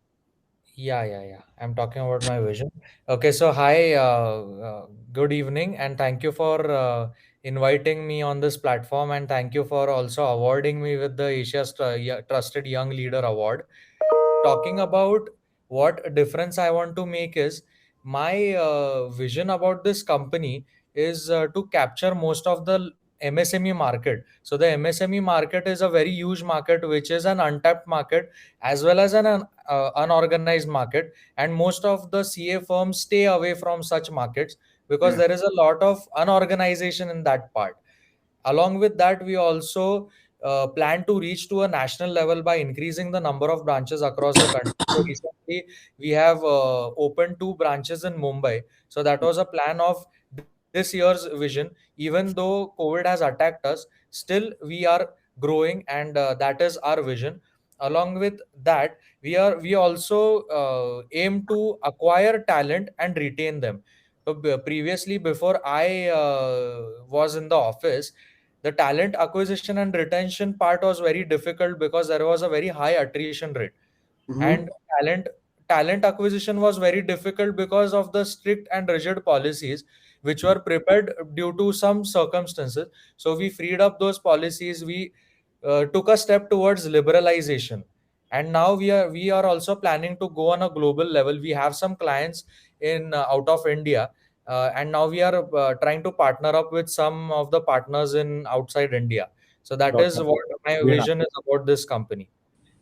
Yeah. I'm talking about my vision. Okay, so hi, good evening, and thank you for inviting me on this platform, and thank you for also awarding me with the Asia's Trusted Young Leader Award. Talking about what difference I want to make is my vision about this company is to capture most of the MSME market. So the MSME market is a very huge market, which is an untapped market as well as an unorganized market, and most of the CA firms stay away from such markets because Yeah. there is a lot of unorganization in that part. Along with that, we also plan to reach to a national level by increasing the number of branches across the country. So recently, we have opened 2 branches in Mumbai. So that was a plan of this year's vision. Even though COVID has attacked us, still we are growing, and that is our vision. Along with that, we also aim to acquire talent and retain them. So previously, before I was in the office, the talent acquisition and retention part was very difficult because there was a very high attrition rate, and Mm-hmm. talent acquisition was very difficult because of the strict and rigid policies which were prepared due to some circumstances. So we freed up those policies. We took a step towards liberalization, and now we are also planning to go on a global level. We have some clients in out of India, and now we are trying to partner up with some of the partners in outside India. So that Got is it. what my Yeah. vision is about this company.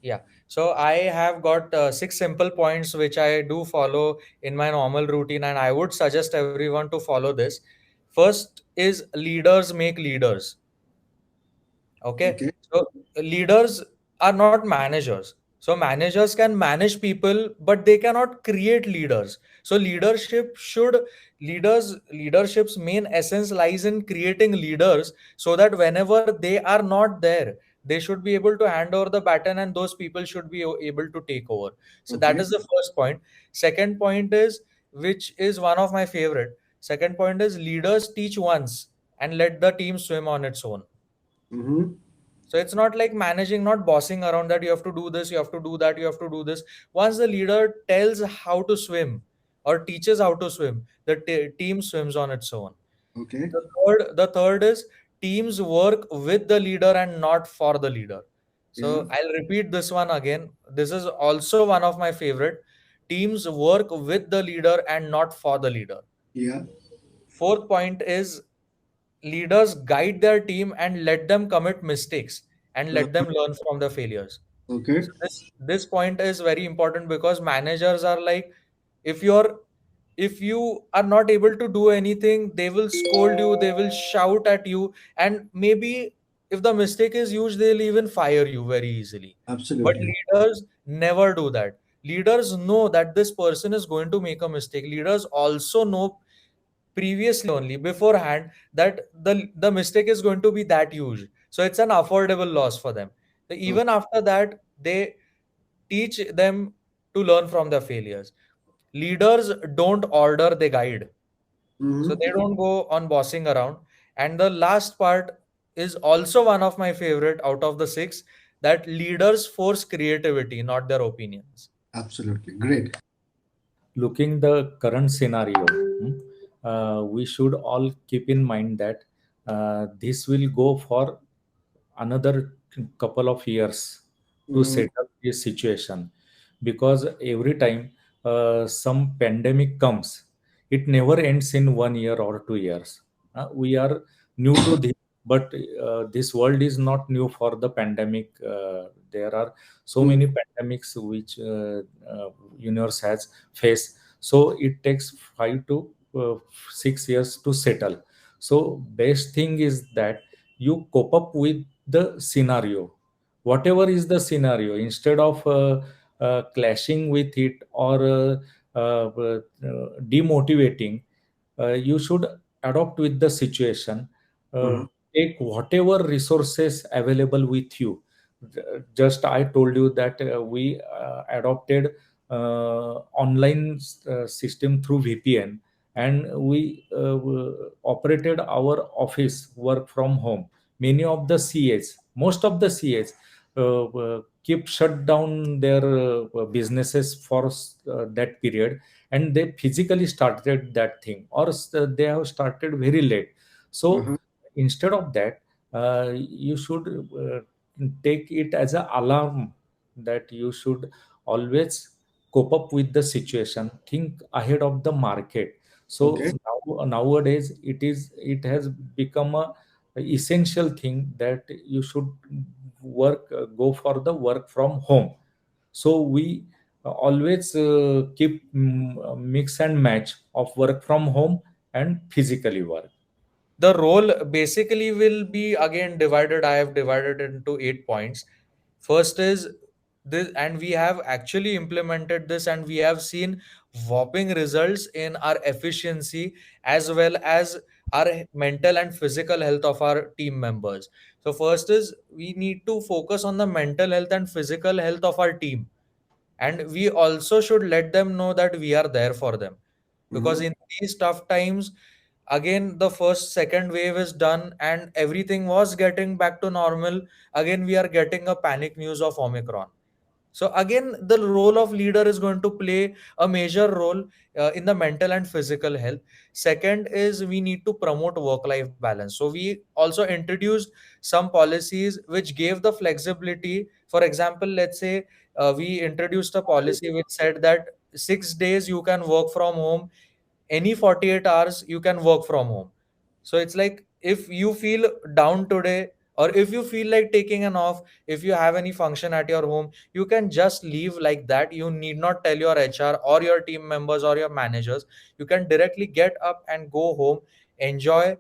Yeah. So I have got 6 simple points which I do follow in my normal routine, and I would suggest everyone to follow this. First is leaders make leaders. Okay. Okay. So leaders are not managers. So managers can manage people, but they cannot create leaders. So leadership's main essence lies in creating leaders so that whenever they are not there, they should be able to hand over the baton and those people should be able to take over. So that Okay. is the first point. Second point is, which is one of my favorite. Second point is leaders teach once and let the team swim on its own. Mm-hmm. So it's not like managing, not bossing around, that you have to do this, you have to do that, you have to do this. Once the leader tells how to swim or teaches how to swim, the team swims on its own. Okay. The third is teams work with the leader and not for the leader. Yeah. So I'll repeat this one again. This is also one of my favorite. Teams work with the leader and not for the leader. Yeah. Fourth point is leaders guide their team and let them commit mistakes and let them learn from the failures. Okay. So this point is very important because managers are like, if you're if you are not able to do anything, they will scold you, they will shout at you, and maybe if the mistake is huge, they'll even fire you very easily. But Absolutely. leaders never do that. Leaders know that this person is going to make a mistake. Leaders also know previously only beforehand that the mistake is going to be that huge, so it's an affordable loss for them. So Okay. even after that, they teach them to learn from their failures. Leaders don't order, they guide. So Mm-hmm. they don't go on bossing around. And the last part is also one of my favorite out of the six, that leaders force creativity, not their opinions. Absolutely. Great. Looking the current scenario, we should all keep in mind that this will go for another couple of years to Mm-hmm. settle this situation, because every time some pandemic comes, it never ends in 1 year or 2 years. We are new to this, but this world is not new for the pandemic. There are so many pandemics which universe has faced, so it takes 5 to 6 years to settle. So best thing is that you cope up with the scenario, whatever is the scenario, instead of clashing with it or demotivating. You should adopt with the situation. uh, Mm-hmm. Take whatever resources available with you. Just I told you that we adopted online system through VPN, and we operated our office work from home. Many of the CAs, most of the CAs keep shut down their businesses for that period, and they physically started that thing, or they have started very late. So Uh-huh. instead of that, you should take it as an alarm that you should always cope up with the situation, think ahead of the market. So Okay. nowadays it has become a essential thing that you should go for the work from home. So we always keep mix and match of work from home and physically work. The role basically will be again divided. I have divided it into 8 points. First is this, and we have actually implemented this, and we have seen whopping results in our efficiency as well as our mental and physical health of our team members. So first is we need to focus on the mental health and physical health of our team, and we also should let them know that we are there for them, because Mm-hmm. in these tough times, again the first second wave is done and everything was getting back to normal, again we are getting a panic news of Omicron. So again, the role of leader is going to play a major role in the mental and physical health. Second is we need to promote work life balance. So we also introduced some policies which gave the flexibility. For example, let's say we introduced a policy which said that 6 days you can work from home, any 48 hours you can work from home. So it's like if you feel down today, or if you feel like taking an off, if you have any function at your home, you can just leave like that. You need not tell your HR or your team members or your managers. You can directly get up and go home, enjoy,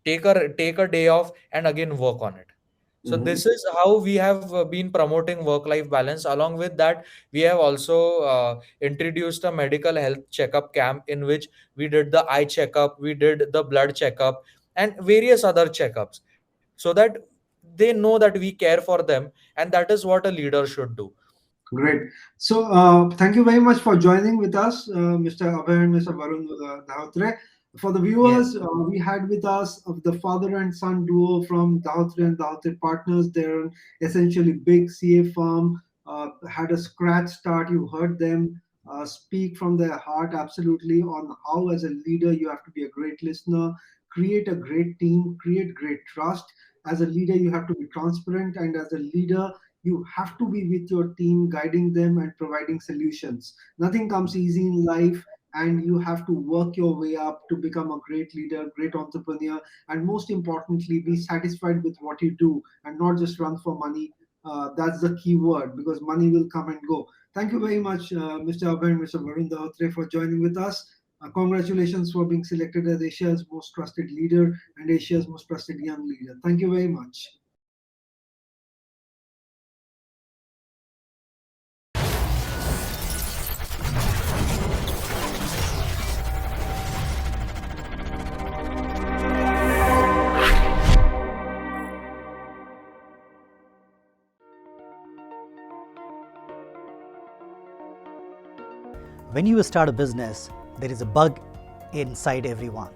take a day off, and again work on it. So Mm-hmm. this is how we have been promoting work life balance. Along with that, we have also introduced a medical health checkup camp in which we did the eye checkup, we did the blood checkup, and various other checkups, so that they know that we care for them, and that is what a leader should do. Great. So, thank you very much for joining with us, Mr. Abhay and Mr. Varun Dhaotre. For the viewers, we had with us the father and son duo from Dahotre and Dahotre Partners. They're essentially big CA firm, had a scratch start. You heard them speak from their heart absolutely on how, as a leader, you have to be a great listener, create a great team, create great trust. As a leader, you have to be transparent, and as a leader, you have to be with your team, guiding them and providing solutions. Nothing comes easy in life, and you have to work your way up to become a great leader, great entrepreneur, and most importantly, be satisfied with what you do and not just run for money. That's the key word, because money will come and go. Thank you very much, Mr. Abhay and Mr. Varun Dahotre, for joining with us. Congratulations for being selected as Asia's most trusted leader and Asia's most trusted young leader. Thank you very much. When you start a business, there is a bug inside everyone.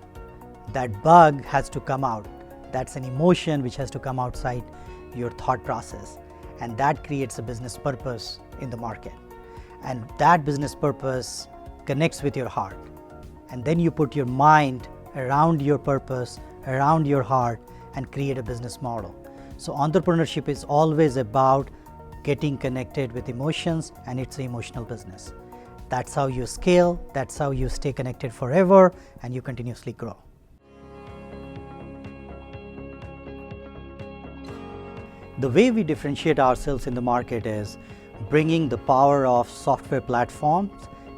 That bug has to come out. That's an emotion which has to come outside your thought process. And that creates a business purpose in the market. And that business purpose connects with your heart. And then you put your mind around your purpose, around your heart, and create a business model. So entrepreneurship is always about getting connected with emotions, and it's an emotional business. That's how you scale, that's how you stay connected forever, and you continuously grow. The way we differentiate ourselves in the market is bringing the power of software platforms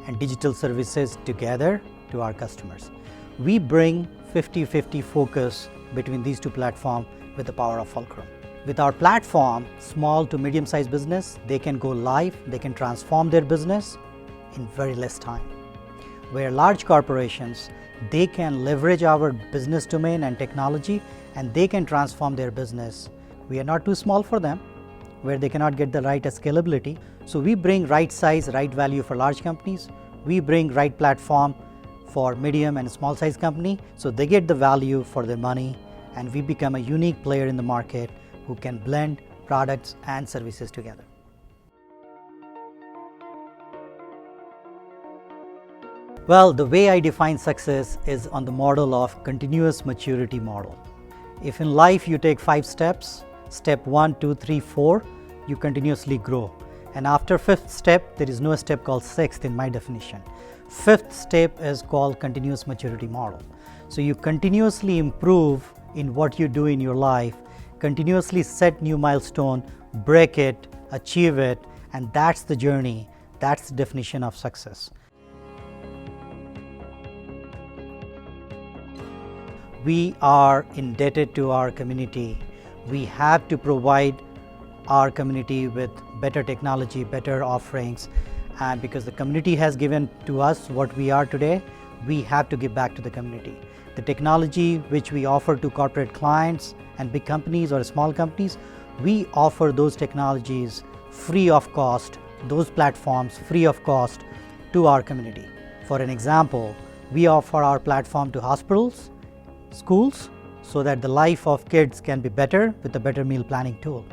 and digital services together to our customers. We bring 50-50 focus between these two platforms with the power of Fulcrum. With our platform, small to medium-sized business, they can go live, they can transform their business in very less time. Where large corporations, they can leverage our business domain and technology, and they can transform their business. We are not too small for them, where they cannot get the right scalability. So we bring right size, right value for large companies. We bring right platform for medium and small size company, so they get the value for their money, and we become a unique player in the market who can blend products and services together. Well, the way I define success is on the model of continuous maturity model. If in life you take 5 steps, step 1, 2, 3, 4, you continuously grow. And after 5th step, there is no step called 6th in my definition. 5th step is called continuous maturity model. So you continuously improve in what you do in your life, continuously set new milestone, break it, achieve it, and that's the journey, that's the definition of success. We are indebted to our community. We have to provide our community with better technology, better offerings, and because the community has given to us what we are today, we have to give back to the community. The technology which we offer to corporate clients and big companies or small companies, we offer those technologies free of cost, those platforms free of cost to our community. For an example, we offer our platform to hospitals, schools, so that the life of kids can be better with a better meal planning tool.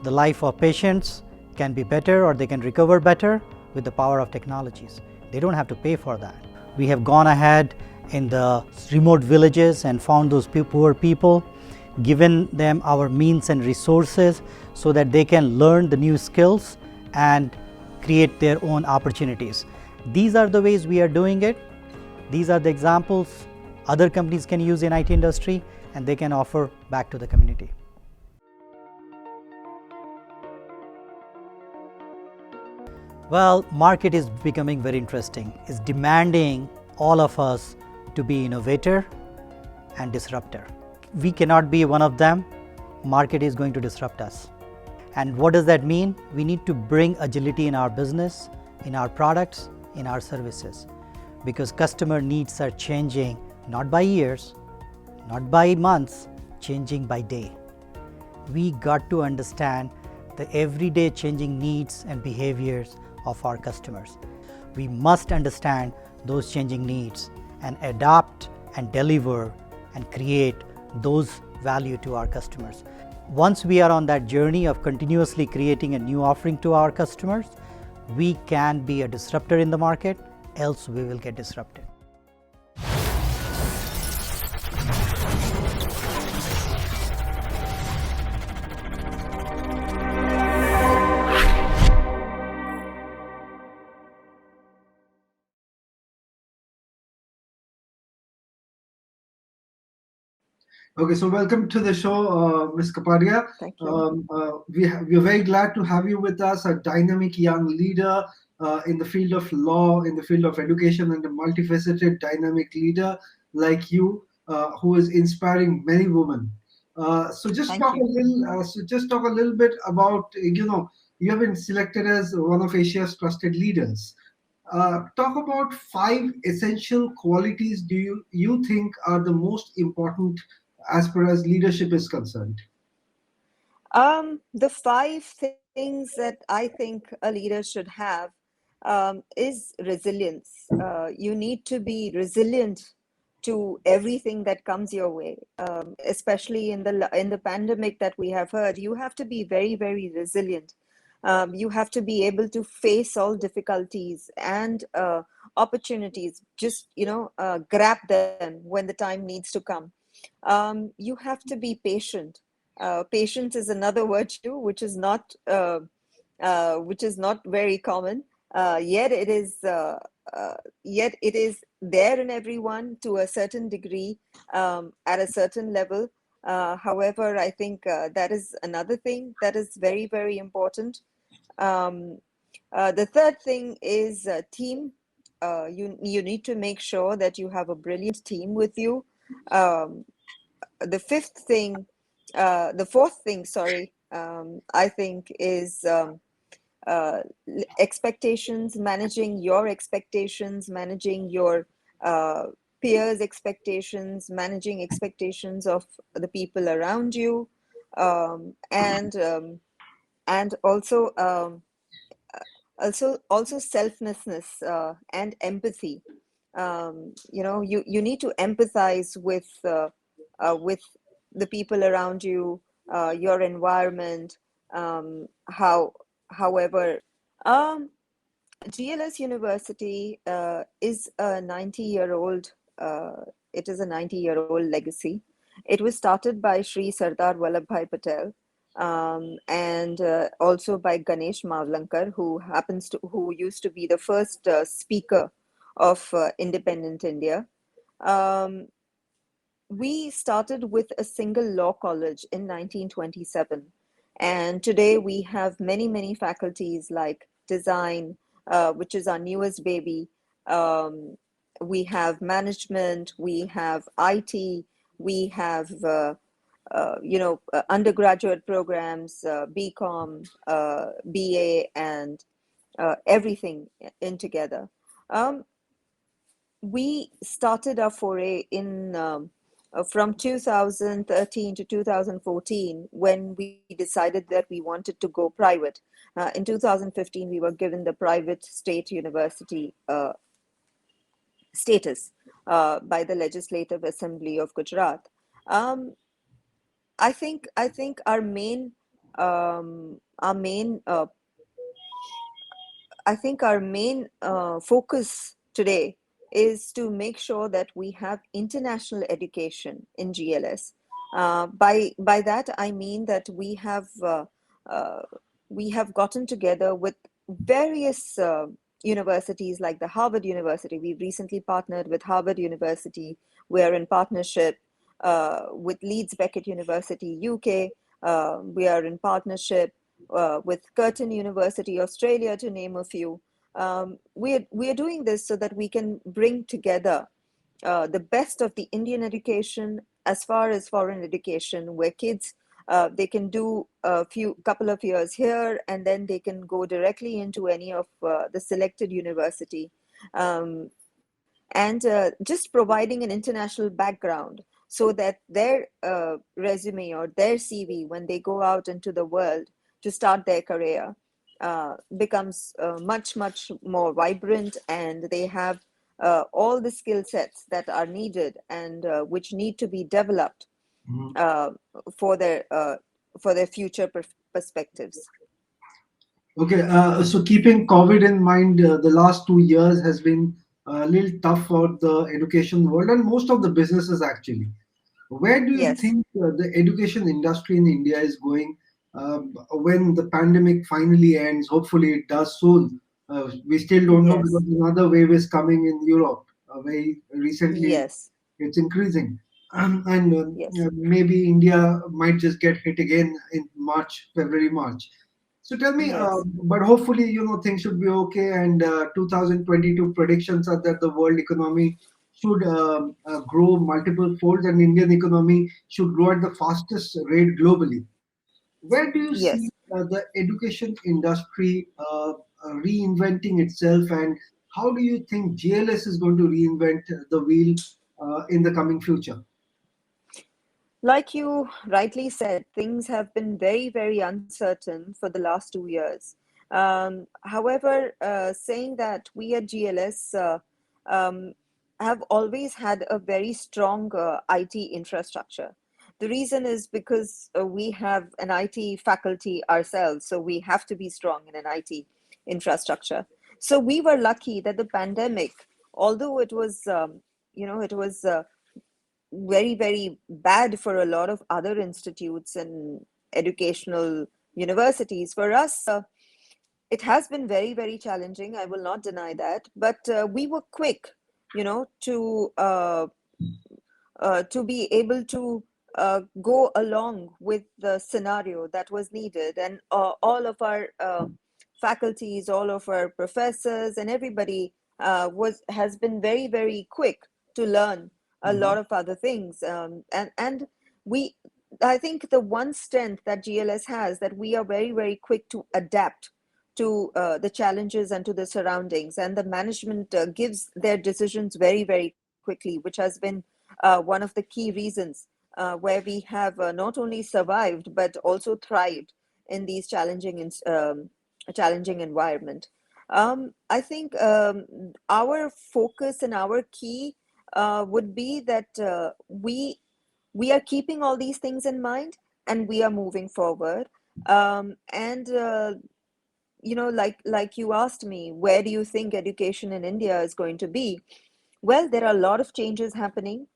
The life of patients can be better, or they can recover better with the power of technologies. They don't have to pay for that. We have gone ahead in the remote villages and found those poor people, given them our means and resources so that they can learn the new skills and create their own opportunities. These are the ways we are doing it. These are the examples other companies can use in IT industry, and they can offer back to the community. Well, market is becoming very interesting. It's demanding all of us to be innovator and disruptor. We cannot be one of them. Market is going to disrupt us. And what does that mean? We need to bring agility in our business, in our products, in our services, because customer needs are changing not by years, not by months, changing by day. We got to understand the everyday changing needs and behaviors of our customers. We must understand those changing needs and adapt and deliver and create those value to our customers. Once we are on that journey of continuously creating a new offering to our customers, we can be a disruptor in the market, else we will get disrupted. Okay, so welcome to the show, Ms. Kapadia. Thank you. We are very glad to have you with us, a dynamic young leader in the field of law, in the field of education, and a multifaceted dynamic leader like you, who is inspiring many women. So just Thank talk you. a little. So just talk a little bit about, you have been selected as one of Asia's trusted leaders. Talk about 5 essential qualities do you think are the most important as far as leadership is concerned? The 5 things that I think a leader should have is resilience. You need to be resilient to everything that comes your way, especially in the pandemic that we have heard. You have to be very, very resilient. You have to be able to face all difficulties and opportunities. Just grab them when the time needs to come. You have to be patient. Patience is another virtue which is not very common. Yet it is there in everyone to a certain degree, at a certain level. However, I think that is another thing that is very, very important. The third thing is team. You need to make sure that you have a brilliant team with you. The fourth thing, sorry, I think is expectations, managing your expectations, managing your peers' expectations, managing expectations of the people around you, and also selflessness and empathy. You need to empathize with the people around you, your environment. However, GLS University is a 90-year-old. It is a 90-year-old legacy. It was started by Sri Sardar Vallabhbhai Patel, and also by Ganesh Mavlankar, who used to be the first speaker of independent India. We started with a single law college in 1927, and today we have many, many faculties like design, which is our newest baby. We have management, we have IT, we have undergraduate programs, BCom, BA, and everything in together. We started our foray from 2013 to 2014, when we decided that we wanted to go private. In 2015, we were given the private state university status by the Legislative Assembly of Gujarat. I think our main focus today is to make sure that we have international education in GLS. By that I mean that we have gotten together with various universities like the Harvard University. We've recently partnered with Harvard University. We are in partnership with Leeds Beckett University, UK. We are in partnership with Curtin University, Australia, to name a few. We are doing this so that we can bring together the best of the Indian education as far as foreign education, where kids they can do a couple of years here, and then they can go directly into any of the selected university, and just providing an international background, so that their resume or their CV, when they go out into the world to start their career, becomes much, much more vibrant, and they have all the skill sets that are needed and which need to be developed uh, for their future perspectives. Okay, so keeping COVID in mind, the last 2 years has been a little tough for the education world and most of the businesses actually. Where do you Yes, think the education industry in India is going when the pandemic finally ends? Hopefully, it does soon. We still don't know yes, because another wave is coming in Europe. Very recently, yes, it's increasing. And yes, maybe India might just get hit again in March, February, March. So tell me, yes, but hopefully, things should be okay. And 2022 predictions are that the world economy should grow multiple folds, and Indian economy should grow at the fastest rate globally. Where do you see yes. the education industry reinventing itself, and how do you think GLS is going to reinvent the wheel in the coming future? Like you rightly said, things have been very, very uncertain for the last 2 years. However, saying that we at GLS um, have always had a very strong IT infrastructure. The reason is because we have an IT faculty ourselves, so we have to be strong in an IT infrastructure. So we were lucky that the pandemic, although it was very, very bad for a lot of other institutes and educational universities. For us, it has been very, very challenging. I will not deny that. But we were quick, to be able to go along with the scenario that was needed. And all of our faculties, all of our professors, and everybody has been very, very quick to learn a lot of other things. And we, I think the one strength that GLS has, that we are very, very quick to adapt to the challenges and to the surroundings, and the management gives their decisions very, very quickly, which has been one of the key reasons where we have not only survived but also thrived in these challenging environment. I think our focus and our key would be that we are keeping all these things in mind, and we are moving forward. And like you asked me, where do you think education in India is going to be? Well, there are a lot of changes happening.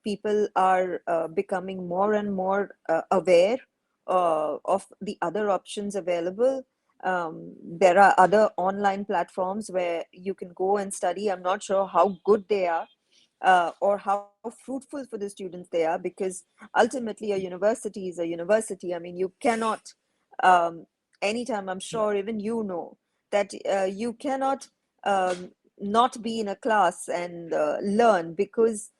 People are becoming more and more aware of the other options available. There are other online platforms where you can go and study. I'm not sure how good they are, or how fruitful for the students they are, because ultimately a university is a university. I mean, you cannot, um, anytime, I'm sure even that you cannot not be in a class and learn, because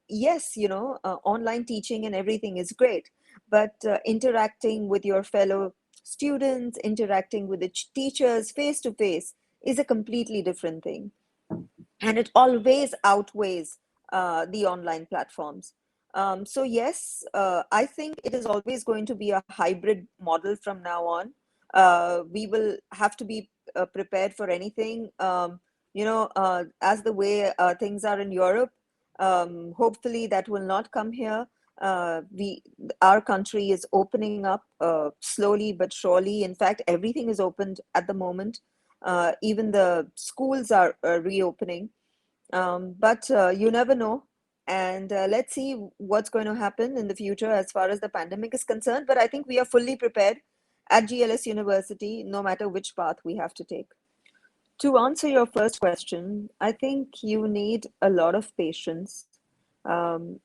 yes, online teaching and everything is great, but interacting with your fellow students, interacting with the teachers face to face is a completely different thing, and it always outweighs the online platforms. So yes, I think it is always going to be a hybrid model from now on. We will have to be prepared for anything. As the way things are in Europe, hopefully that will not come here. We Our country is opening up slowly but surely. In fact, everything is opened at the moment. Even the schools are reopening, but you never know. And let's see what's going to happen in the future as far as the pandemic is concerned. But I think we are fully prepared at GLS University, no matter which path we have to take. To answer your first question, I think you need a lot of patience, um,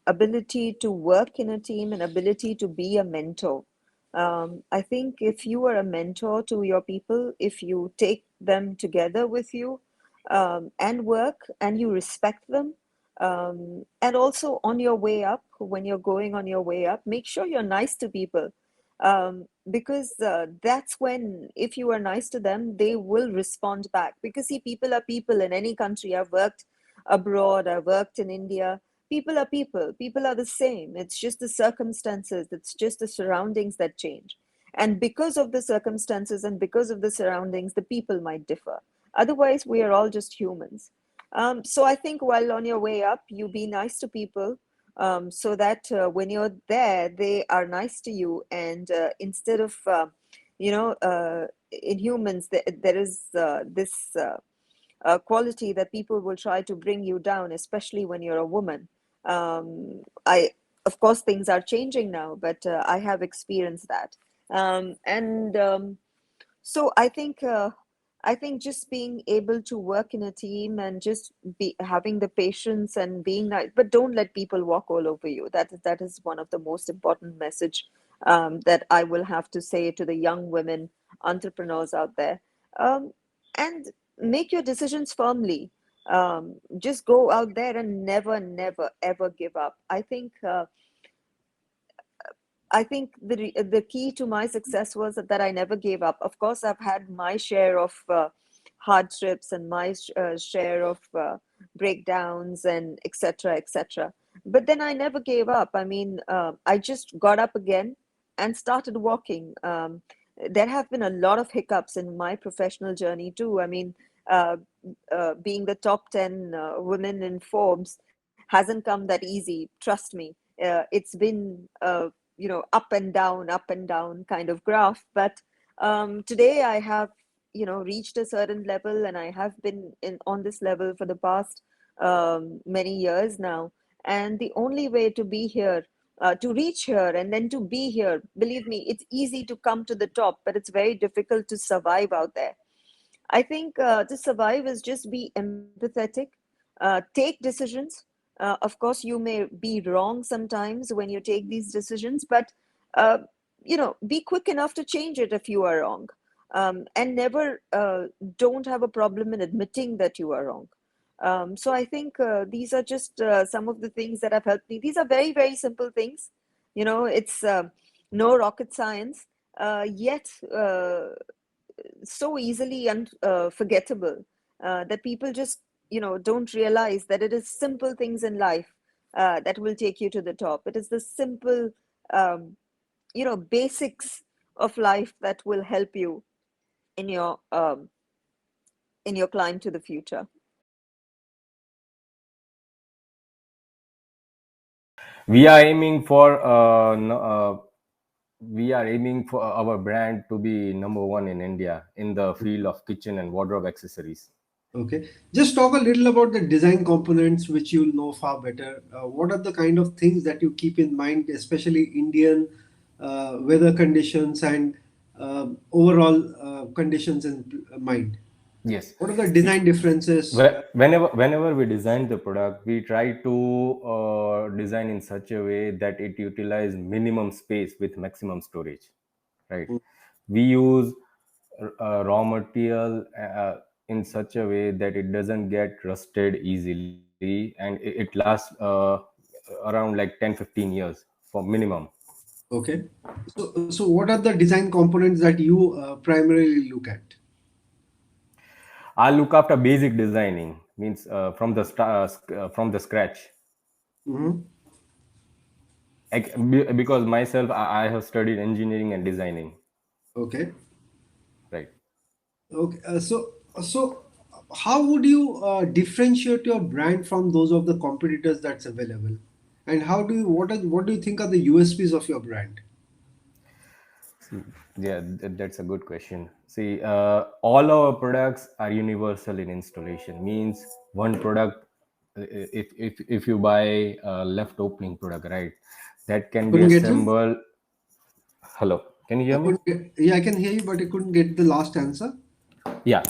ability to work in a team, and ability to be a mentor. I think if you are a mentor to your people, if you take them together with you, and work, and you respect them, and also on your way up, when you're going on your way up, make sure you're nice to people, because that's when, if you are nice to them, they will respond back. Because see, people are people in any country. I've worked abroad, I've worked in India. People are people. People are the same. It's just the circumstances, it's just the surroundings that change. And because of the circumstances and because of the surroundings, the people might differ. Otherwise, we are all just humans. So I think while on your way up, you be nice to people, so that when you're there, they are nice to you. And instead of, in humans, there is this quality that people will try to bring you down, especially when you're a woman. Of course, things are changing now, but I have experienced that. And so I think just being able to work in a team and just be having the patience and being nice, but don't let people walk all over you. That is one of the most important message that I will have to say to the young women entrepreneurs out there. And make your decisions firmly. Just go out there and never, never, ever give up. I think the key to my success was that I never gave up. Of course, I've had my share of hardships and my share of breakdowns and etc. etc. But then I never gave up. I mean, I just got up again and started walking. There have been a lot of hiccups in my professional journey too. I mean, uh, being the top 10 women in Forbes hasn't come that easy. Trust me. It's been up and down kind of graph. But today I have reached a certain level, and I have been in on this level for the past many years now. And the only way to be here, to reach here and then to be here, believe me, it's easy to come to the top, but it's very difficult to survive out there. I think to survive is just be empathetic, take decisions. Of course, you may be wrong sometimes when you take these decisions, but uh, be quick enough to change it if you are wrong, and never don't have a problem in admitting that you are wrong. So I think these are just some of the things that have helped me. These are very, very simple things. It's no rocket science, yet so easily unforgettable that people just don't realize that it is simple things in life that will take you to the top. It is the simple um, basics of life that will help you in your um, in your climb to the future. We are aiming for we are aiming for our brand to be number one in India in the field of kitchen and wardrobe accessories. Okay. Just talk a little about the design components, which you'll know far better. What are the kind of things that you keep in mind, especially Indian weather conditions and overall conditions in mind? Yes. What are the design differences? Whenever we design the product, we try to design in such a way that it utilize minimum space with maximum storage, right? We use raw material in such a way that it doesn't get rusted easily, and it lasts around like 10-15 years for minimum. Okay. So what are the design components that you primarily look at? I look after basic designing, means from the scratch. Hmm. Because myself, I have studied engineering and designing, Okay. right? Okay. So how would you differentiate your brand from those of the competitors that's available? And what do you think are the USPs of your brand? See, yeah, that's a good question. See, all our products are universal in installation. Means one product, if you buy a left opening product, right, that can be Couldn't get you? assembled. Hello, can you I hear me? couldn't get, yeah, I can hear you, but I couldn't get the last answer. Yeah,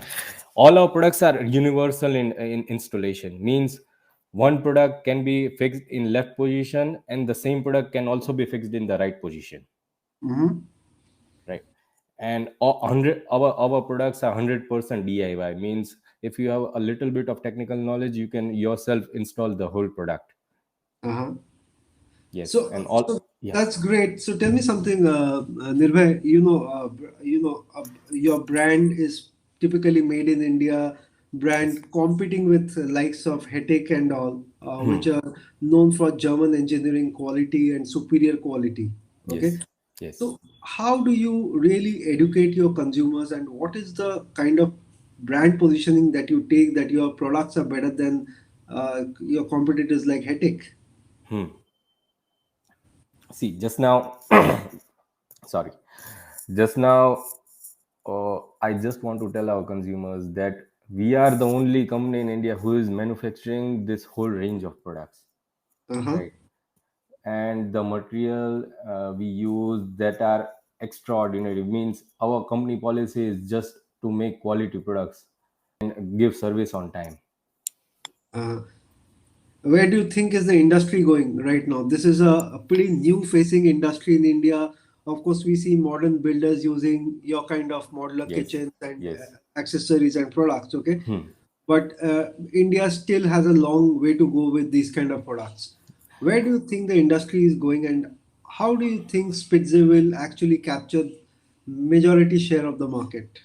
all our products are universal in installation. Means one product can be fixed in left position, and the same product can also be fixed in the right position, Hmm. right? And 100 our products are 100% DIY. Means if you have a little bit of technical knowledge, you can yourself install the whole product. Uh-huh. Yes, So, and so all, yeah. that's great. So tell me something, Nirbhay. Your brand is typically made in India. Yes. Brand competing with likes of Hetek and all, which Hmm. are known for German engineering quality and superior quality. Okay. Yes. Yes. So how do you really educate your consumers, and what is the kind of brand positioning that you take, that your products are better than your competitors like Hetic? Hmm. See, just now, sorry, just now, I just want to tell our consumers that we are the only company in India who is manufacturing this whole range of products, Uh-huh. right? And the material we use that are extraordinary, means our company policy is just to make quality products and give service on time. Uh, where do you think is the industry going right now? This is a pretty new facing industry in India. Of course, we see modern builders using your kind of modular Yes, kitchens and yes. accessories and products. Okay, Hmm. but India still has a long way to go with these kind of products. Where do you think the industry is going, and how do you think Spitze will actually capture majority share of the market?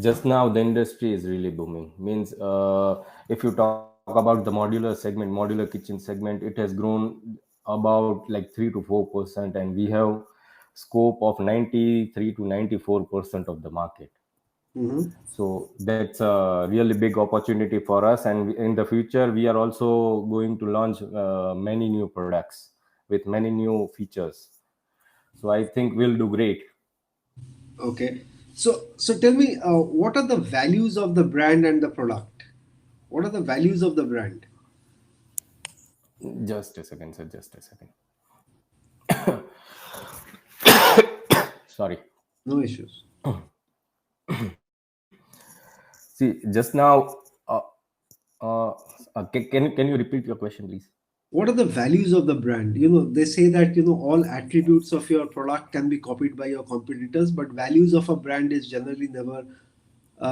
Just now the industry is really booming, means if you talk about the modular segment, modular kitchen segment, it has grown about like 3 to 4%, and we have scope of 93 to 94% of the market. Hmm. So that's a really big opportunity for us, and in the future we are also going to launch many new products with many new features. So I think we'll do great. Okay. So tell me, what are the values of the brand and the product? What are the values of the brand? Just a second, sir, just a second. Sorry. No issues. See, just now, uh, can you repeat your question, please? What are the values of the brand? They say that, all attributes of your product can be copied by your competitors, but values of a brand is generally never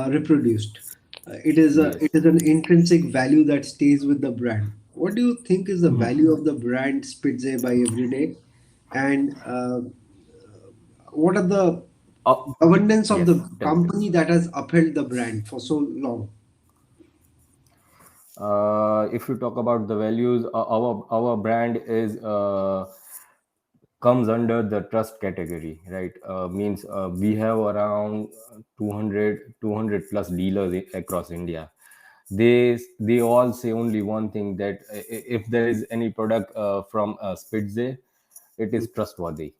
reproduced. It is an intrinsic value that stays with the brand. What do you think is the value of the brand Spitze by every day? And what are the governance of Yes, the tell me. company that has upheld the brand for so long? If you talk about the values, our brand is comes under the trust category, right? Means we have around 200 plus dealers across India. They all say only one thing, that if there is any product from Spitze, it is trustworthy.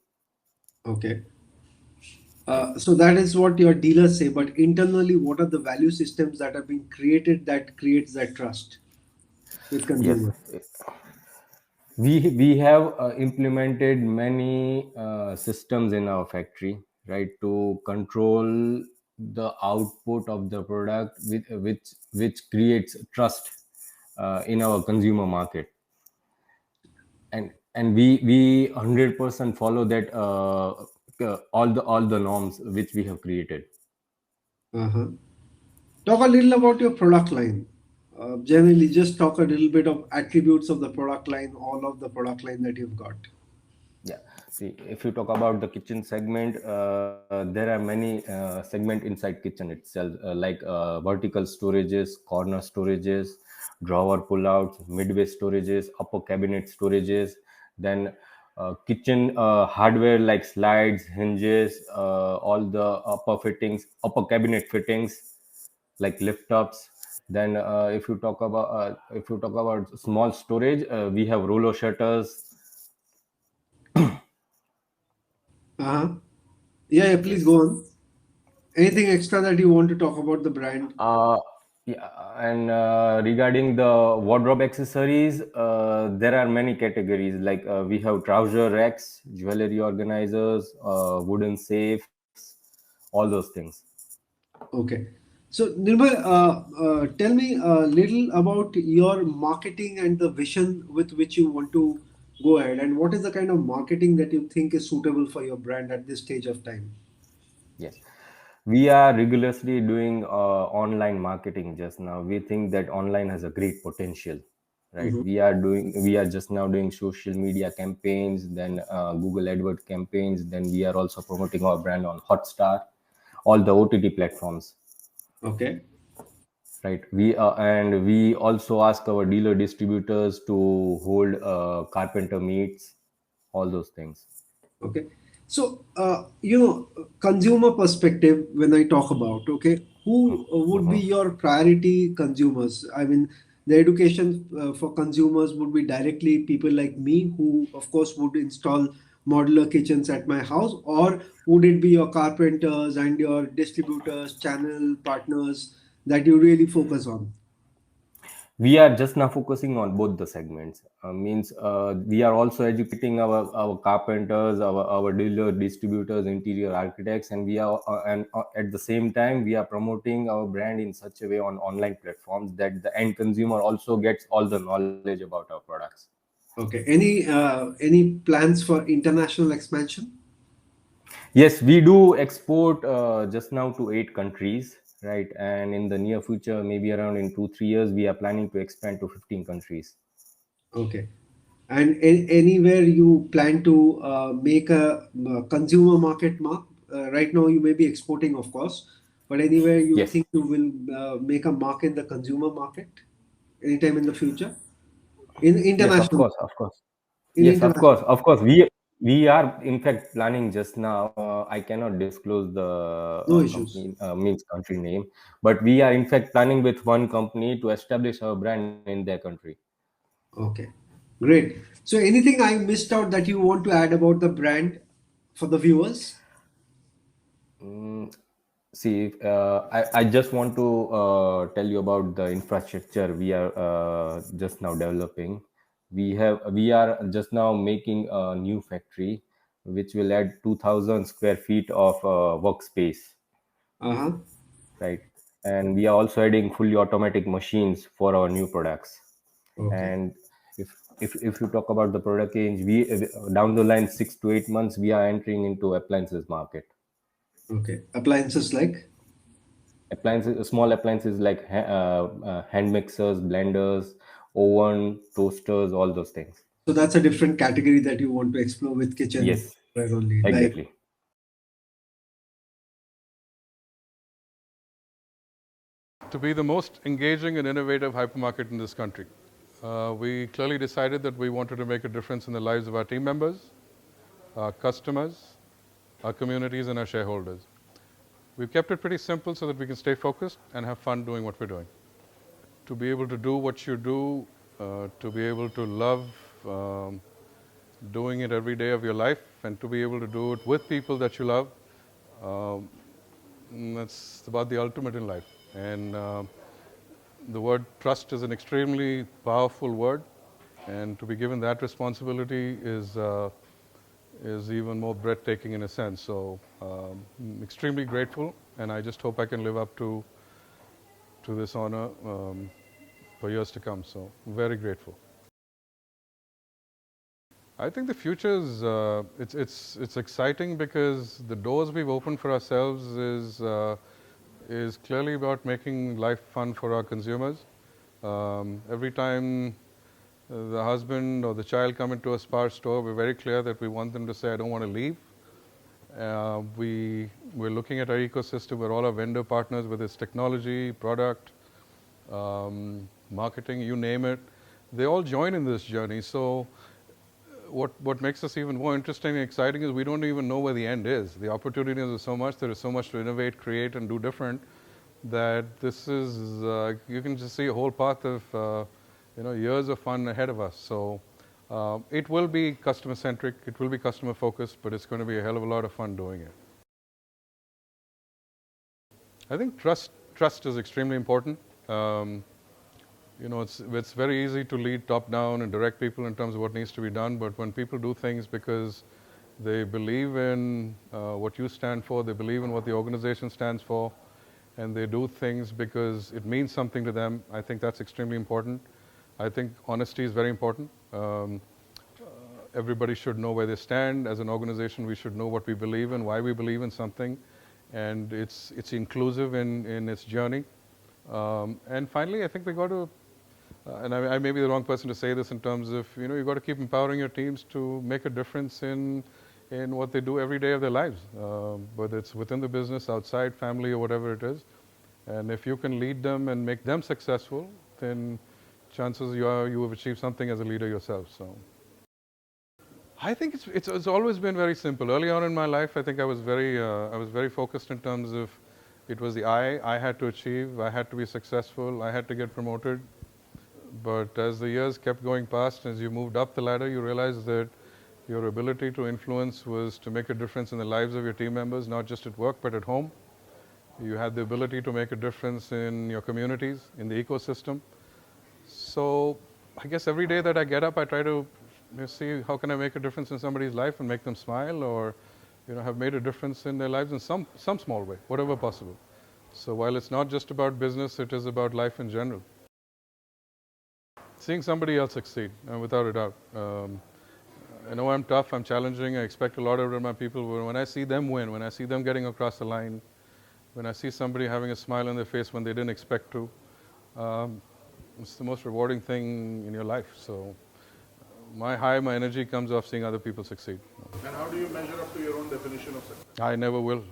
Okay. Right. So that is what your dealers say, but internally, what are the value systems that have been created that creates that trust with Yes, consumers? we have implemented many systems in our factory, right, to control the output of the product, which creates trust in our consumer market. And we 100% follow that, all the norms which we have created. Uh-huh. Talk a little about your product line. Generally, just talk a little bit of attributes of the product line, all of the product line that you've got. Yeah. See, if you talk about the kitchen segment, there are many segment inside kitchen itself, like vertical storages, corner storages, drawer pullouts, midway storages, upper cabinet storages, then kitchen hardware like slides, hinges, all the upper cabinet fittings like lift ups. Then if you talk about small storage, we have roller shutters. Uh-huh. Yeah, please Yes. go on. Anything extra that you want to talk about the brand? Uh, yeah, and regarding the wardrobe accessories, there are many categories. Like we have trouser racks, jewelry organizers, wooden safes, all those things. Okay. So, Nirmal, tell me a little about your marketing and the vision with which you want to go ahead, and what is the kind of marketing that you think is suitable for your brand at this stage of time? Yes, we are rigorously doing online marketing just now. We think that online has a great potential, right? Mhm. We are just now doing social media campaigns, then Google AdWord campaigns, then we are also promoting our brand on Hotstar, all the OTT platforms, Okay. right? We also ask our dealer distributors to hold carpenter meets, all those things. Okay. So, consumer perspective, when I talk about, okay, who would be your priority consumers? I mean, the education for consumers would be directly people like me, who of course would install modular kitchens at my house, or would it be your carpenters and your distributors, channel partners that you really focus on? We are just now focusing on both the segments. Means we are also educating our carpenters, our dealer distributors, interior architects, and we are and at the same time we are promoting our brand in such a way on online platforms that the end consumer also gets all the knowledge about our products. Okay. Any plans for international expansion? Yes, we do export just now to 8 countries, right? And in the near future, maybe around in 2 3 years, we are planning to expand to 15 countries. Okay. And anywhere you plan to make a consumer market mark? Right now, you may be exporting, of course, but anywhere you Yes. think you will make a mark in the consumer market anytime in the future? In Yes, of international, course, of course. in Yes, of course, international, of course. We are in fact planning just now. I cannot disclose the no issues. company means country name, but we are in fact planning with one company to establish our brand in their country. Okay, great. So, anything I missed out that you want to add about the brand for the viewers? Mm, See, I just want to tell you about the infrastructure we are just now developing. We are just now making a new factory, which will add 2,000 square feet of workspace, Uh huh. right? And we are also adding fully automatic machines for our new products. Okay. And if you talk about the product range, we down the line 6 to 8 months, we are entering into appliances market. Okay. Appliances like? Appliances, small appliances like hand mixers, blenders, oven, toasters, all those things. So that's a different category that you want to explore with kitchen Yes, ware only. Like, exactly. To be the most engaging and innovative hypermarket in this country. We clearly decided that we wanted to make a difference in the lives of our team members, our customers, our communities, and our shareholders. We've kept it pretty simple so that we can stay focused and have fun doing what we're doing. To be able to do what you do, to be able to love doing it every day of your life, and to be able to do it with people that you love, um, that's about the ultimate in life. And the word trust is an extremely powerful word, and to be given that responsibility is even more breathtaking in a sense. So I'm extremely grateful, and I just hope I can live up to this honor for years to come. So very grateful. I think the future is it's exciting because the doors we've opened for ourselves is clearly about making life fun for our consumers. Every time the husband or the child come into a Spar store, we're very clear that we want them to say, I don't want to leave. We're looking at our ecosystem where all our vendor partners, whether it's technology, product, marketing, you name it, they all join in this journey. So what makes us even more interesting and exciting is we don't even know where the end is. The opportunities are so much, there is so much to innovate, create, and do different that this is, you can just see a whole path of years of fun ahead of us. So it will be customer centric, it will be customer focused, but it's going to be a hell of a lot of fun doing it. I think trust is extremely important. Um, it's very easy to lead top down and direct people in terms of what needs to be done, but when people do things because they believe in what you stand for, they believe in what the organization stands for, and they do things because it means something to them, I think that's extremely important. I think honesty is very important. Everybody should know where they stand. As an organization, we should know what we believe in, why we believe in something, and it's inclusive in its journey. And finally, I think we got to, and I may be the wrong person to say this in terms of, you've got to keep empowering your teams to make a difference in what they do every day of their lives, whether it's within the business, outside, family, or whatever it is. And if you can lead them and make them successful, then chances you have achieved something as a leader yourself. So I think it's always been very simple. Early on in my life, I think I was very focused in terms of It was the I had to achieve, I had to be successful, I had to get promoted. But as the years kept going past, as you moved up the ladder, you realized that your ability to influence was to make a difference in the lives of your team members, not just at work, but at home. You had the ability to make a difference in your communities, in the ecosystem. So I guess every day that I get up, I try to see how can I make a difference in somebody's life and make them smile, or have made a difference in their lives in some small way, whatever possible. So while it's not just about business, it is about life in general. Seeing somebody else succeed, without a doubt. I know I'm tough, I'm challenging, I expect a lot out of my people, but when I see them win, when I see them getting across the line, when I see somebody having a smile on their face when they didn't expect to, it's the most rewarding thing in your life. So my energy comes off seeing other people succeed. And how do you measure up to your own definition of success? I never will,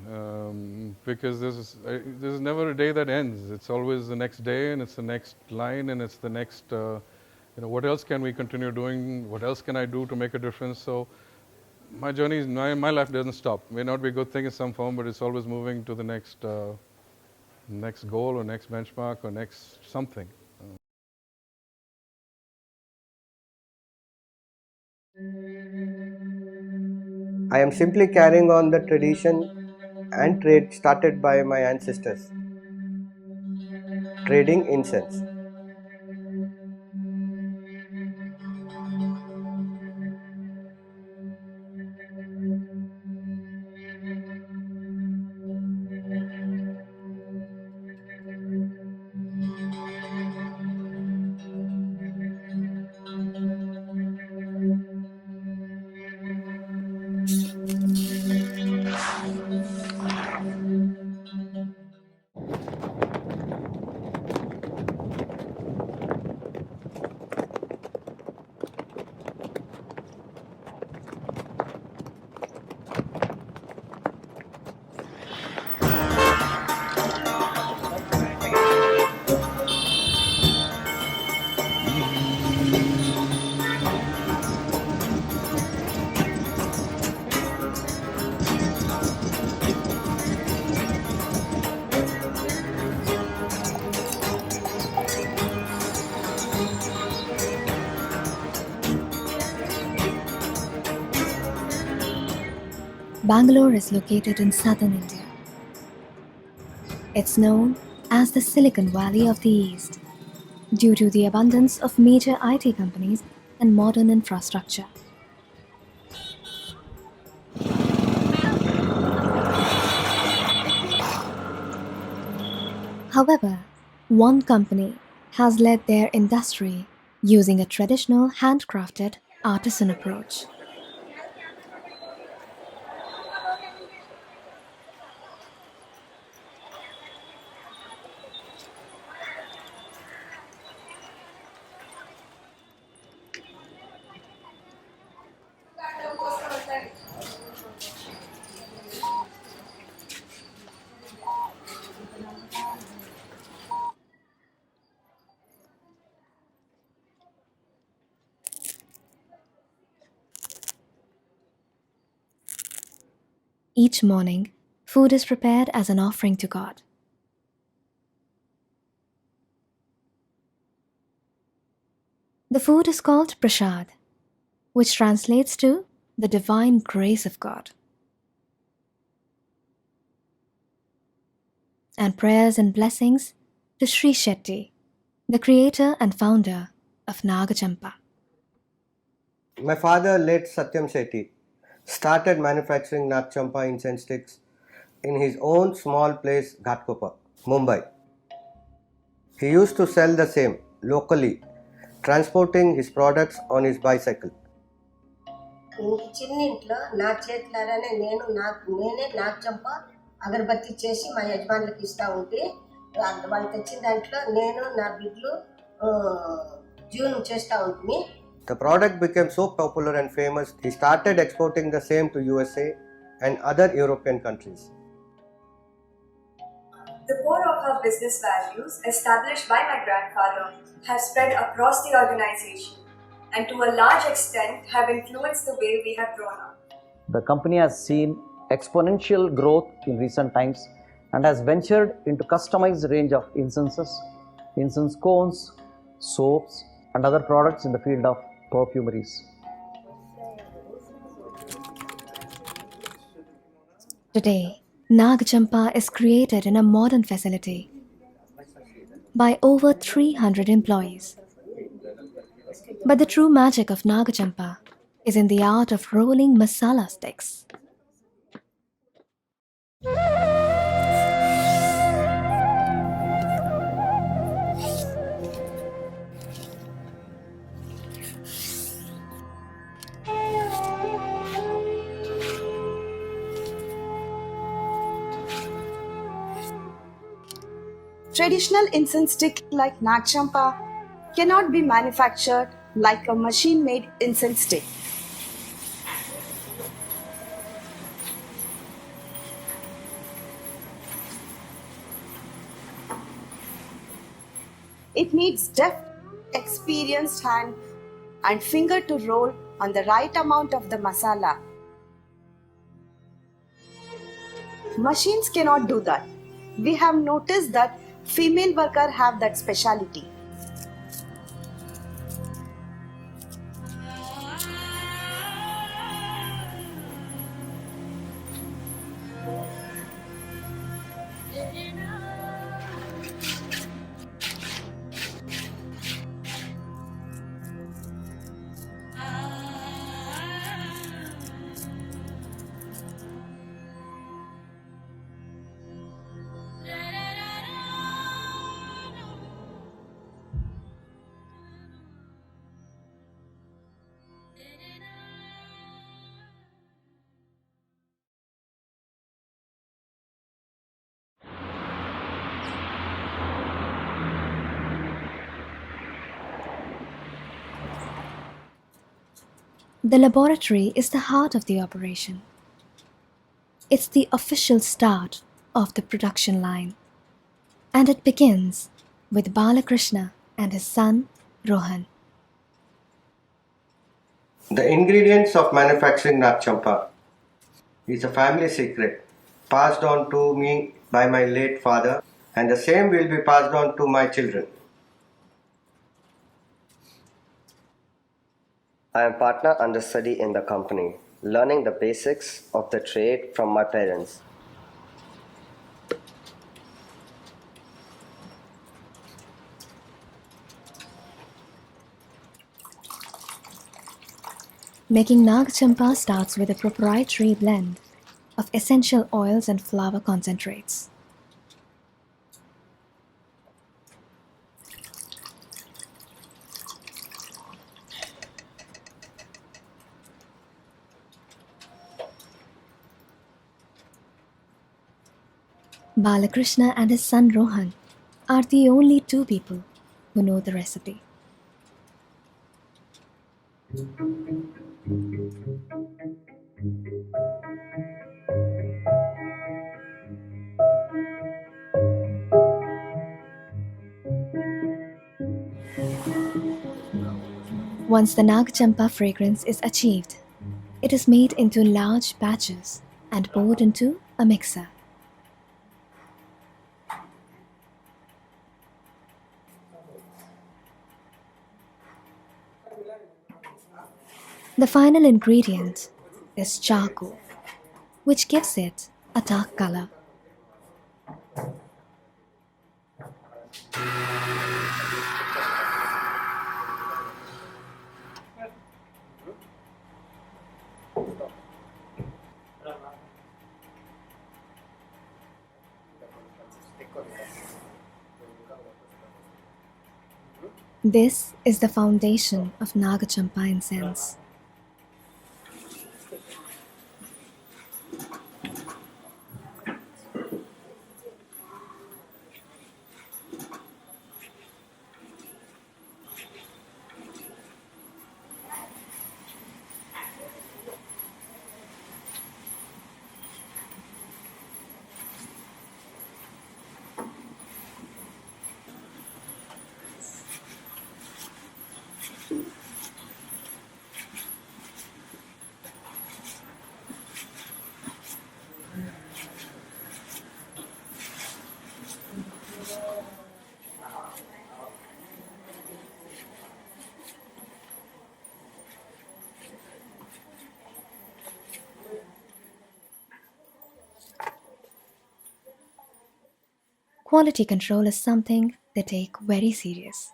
because this is never a day that ends. It's always the next day, and it's the next line, and it's the next, what else can we continue doing? What else can I do to make a difference? So my journey, my life doesn't stop. May not be a good thing in some form, but it's always moving to the next goal or next benchmark or next something. I am simply carrying on the tradition and trade started by my ancestors, trading incense. Bangalore is located in southern India. It's known as the Silicon Valley of the East due to the abundance of major IT companies and modern infrastructure. However, one company has led their industry using a traditional handcrafted artisan approach. Each morning, food is prepared as an offering to God. The food is called prasad, which translates to the divine grace of God. And prayers and blessings to Sri Shetty, the creator and founder of Nagachampa. My father, late Satyam Shetty, started manufacturing Nagchampa incense sticks in his own small place, Ghatkopar, Mumbai. He used to sell the same locally, transporting his products on his bicycle. చిన్నింట్లో నా చేతులారానే నేనే నాగచంప అగరబత్తి చేసి మా యజమానులకు ఇస్తూ ఉంటే వాళ్ళు తెచ్చిన దాంట్లో నేను నా బిడ్డలు జీవనం చేస్తూ ఉంటుంది. The product became so popular and famous, he started exporting the same to USA and other European countries. The core of our business values, established by my grandfather, have spread across the organization and to a large extent have influenced the way we have grown up. The company has seen exponential growth in recent times and has ventured into customized range of incenses, incense cones, soaps, and other products in the field of perfumeries. Today, Nag Champa is created in a modern facility by over 300 employees. But the true magic of Nag Champa is in the art of rolling masala sticks. Traditional incense stick like Nag Champa cannot be manufactured like a machine-made incense stick. It needs deft, experienced hand and finger to roll on the right amount of the masala. Machines cannot do that. We have noticed that female workers have that speciality. The laboratory is the heart of the operation. It's the official start of the production line. And it begins with Balakrishna and his son Rohan. The ingredients of manufacturing Nag Champa is a family secret passed on to me by my late father, and the same will be passed on to my children. I am partner understudy in the company, learning the basics of the trade from my parents. Making Nag Champa starts with a proprietary blend of essential oils and flower concentrates. Balakrishna and his son Rohan are the only two people who know the recipe. Once the Nag Champa fragrance is achieved, it is made into large batches and poured into a mixer. The final ingredient is charcoal, which gives it a dark color. This is the foundation of Nag Champa incense. quality control is something they take very serious.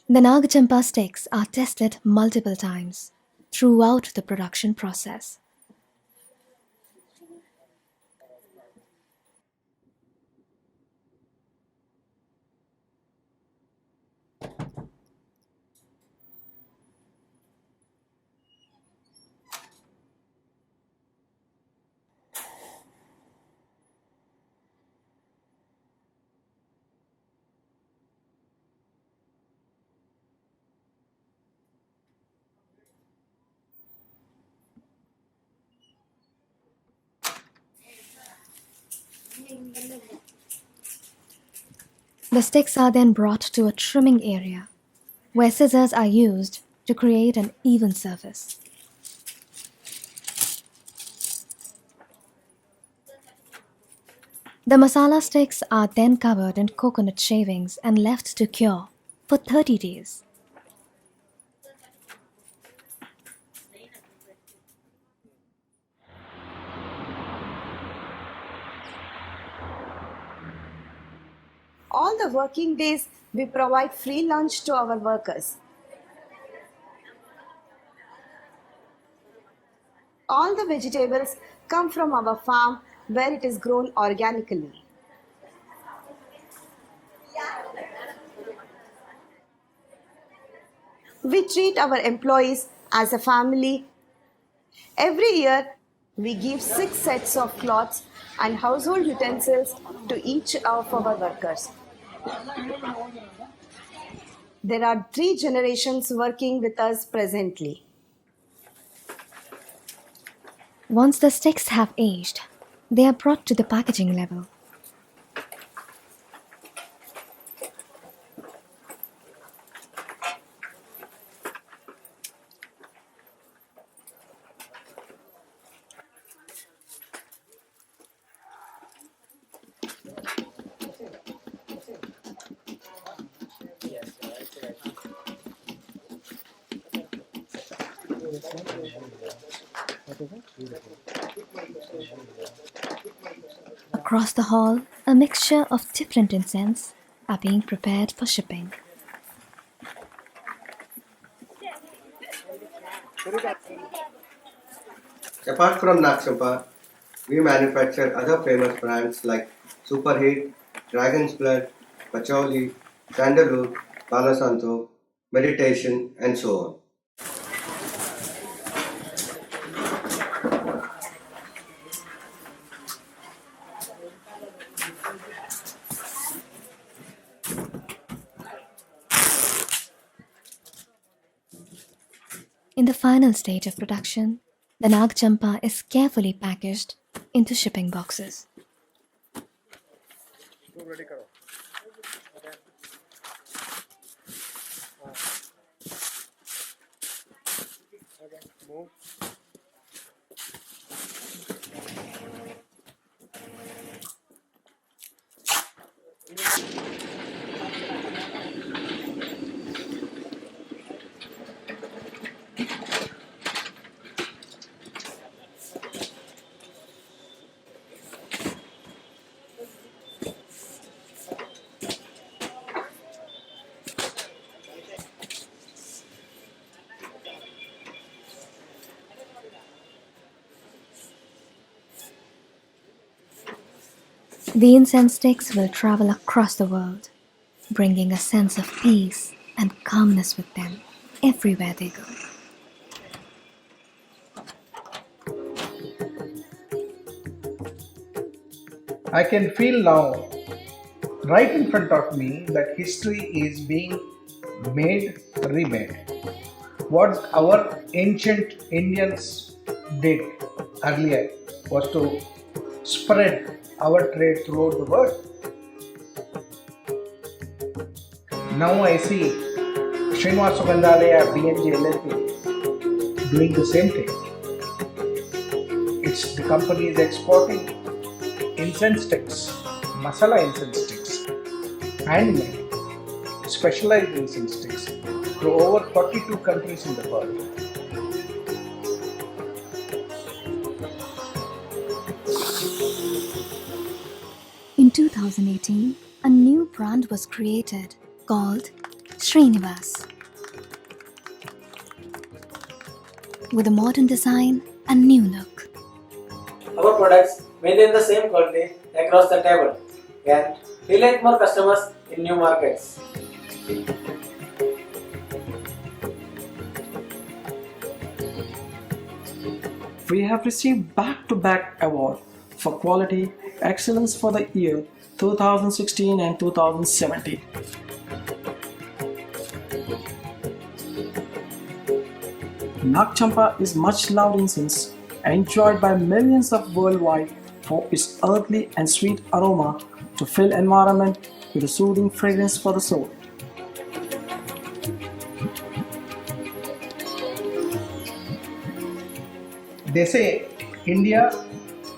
The Nagachampa sticks are tested multiple times throughout the production process. The sticks are then brought to a trimming area, where scissors are used to create an even surface. The masala sticks are then covered in coconut shavings and left to cure for 30 days. All the working days, we provide free lunch to our workers. All the vegetables come from our farm where it is grown organically. We treat our employees as a family. Every year, we give 6 sets of clothes and household utensils to each of our workers. There are 3 generations working with us presently. Once the sticks have aged, they are brought to the packaging level. Across the hall, a mixture of different incense are being prepared for shipping. Apart from Nagchampa, we manufacture other famous brands like Superheat, Dragon's Blood, Pachauli, Sandalwood, Palo Meditation, and so on. In the final stage of production, the Nagchampa is carefully packaged into shipping boxes. The incense sticks will travel across the world, bringing a sense of peace and calmness with them everywhere they go. I can feel now, right in front of me, that history is being remade. What our ancient Indians did earlier was to spread our trade throughout the world. Now I see Srinivas Sugandhalaya BNJ LLP doing the same thing. The company is exporting incense sticks, masala incense sticks, handmade, specialized incense sticks to over 42 countries in the world. In 2000, 2018, a new brand was created called Srinivas. With a modern design and new look. Our products maintain the same quality across the table and delight more customers in new markets. We have received back-to-back awards for quality excellence for the year 2016 and 2017. Nag Champa is much loved incense, enjoyed by millions of worldwide for its earthly and sweet aroma to fill environment with a soothing fragrance for the soul. They say India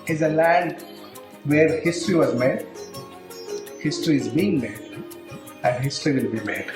is a land where history was made, history is being made, and history will be made.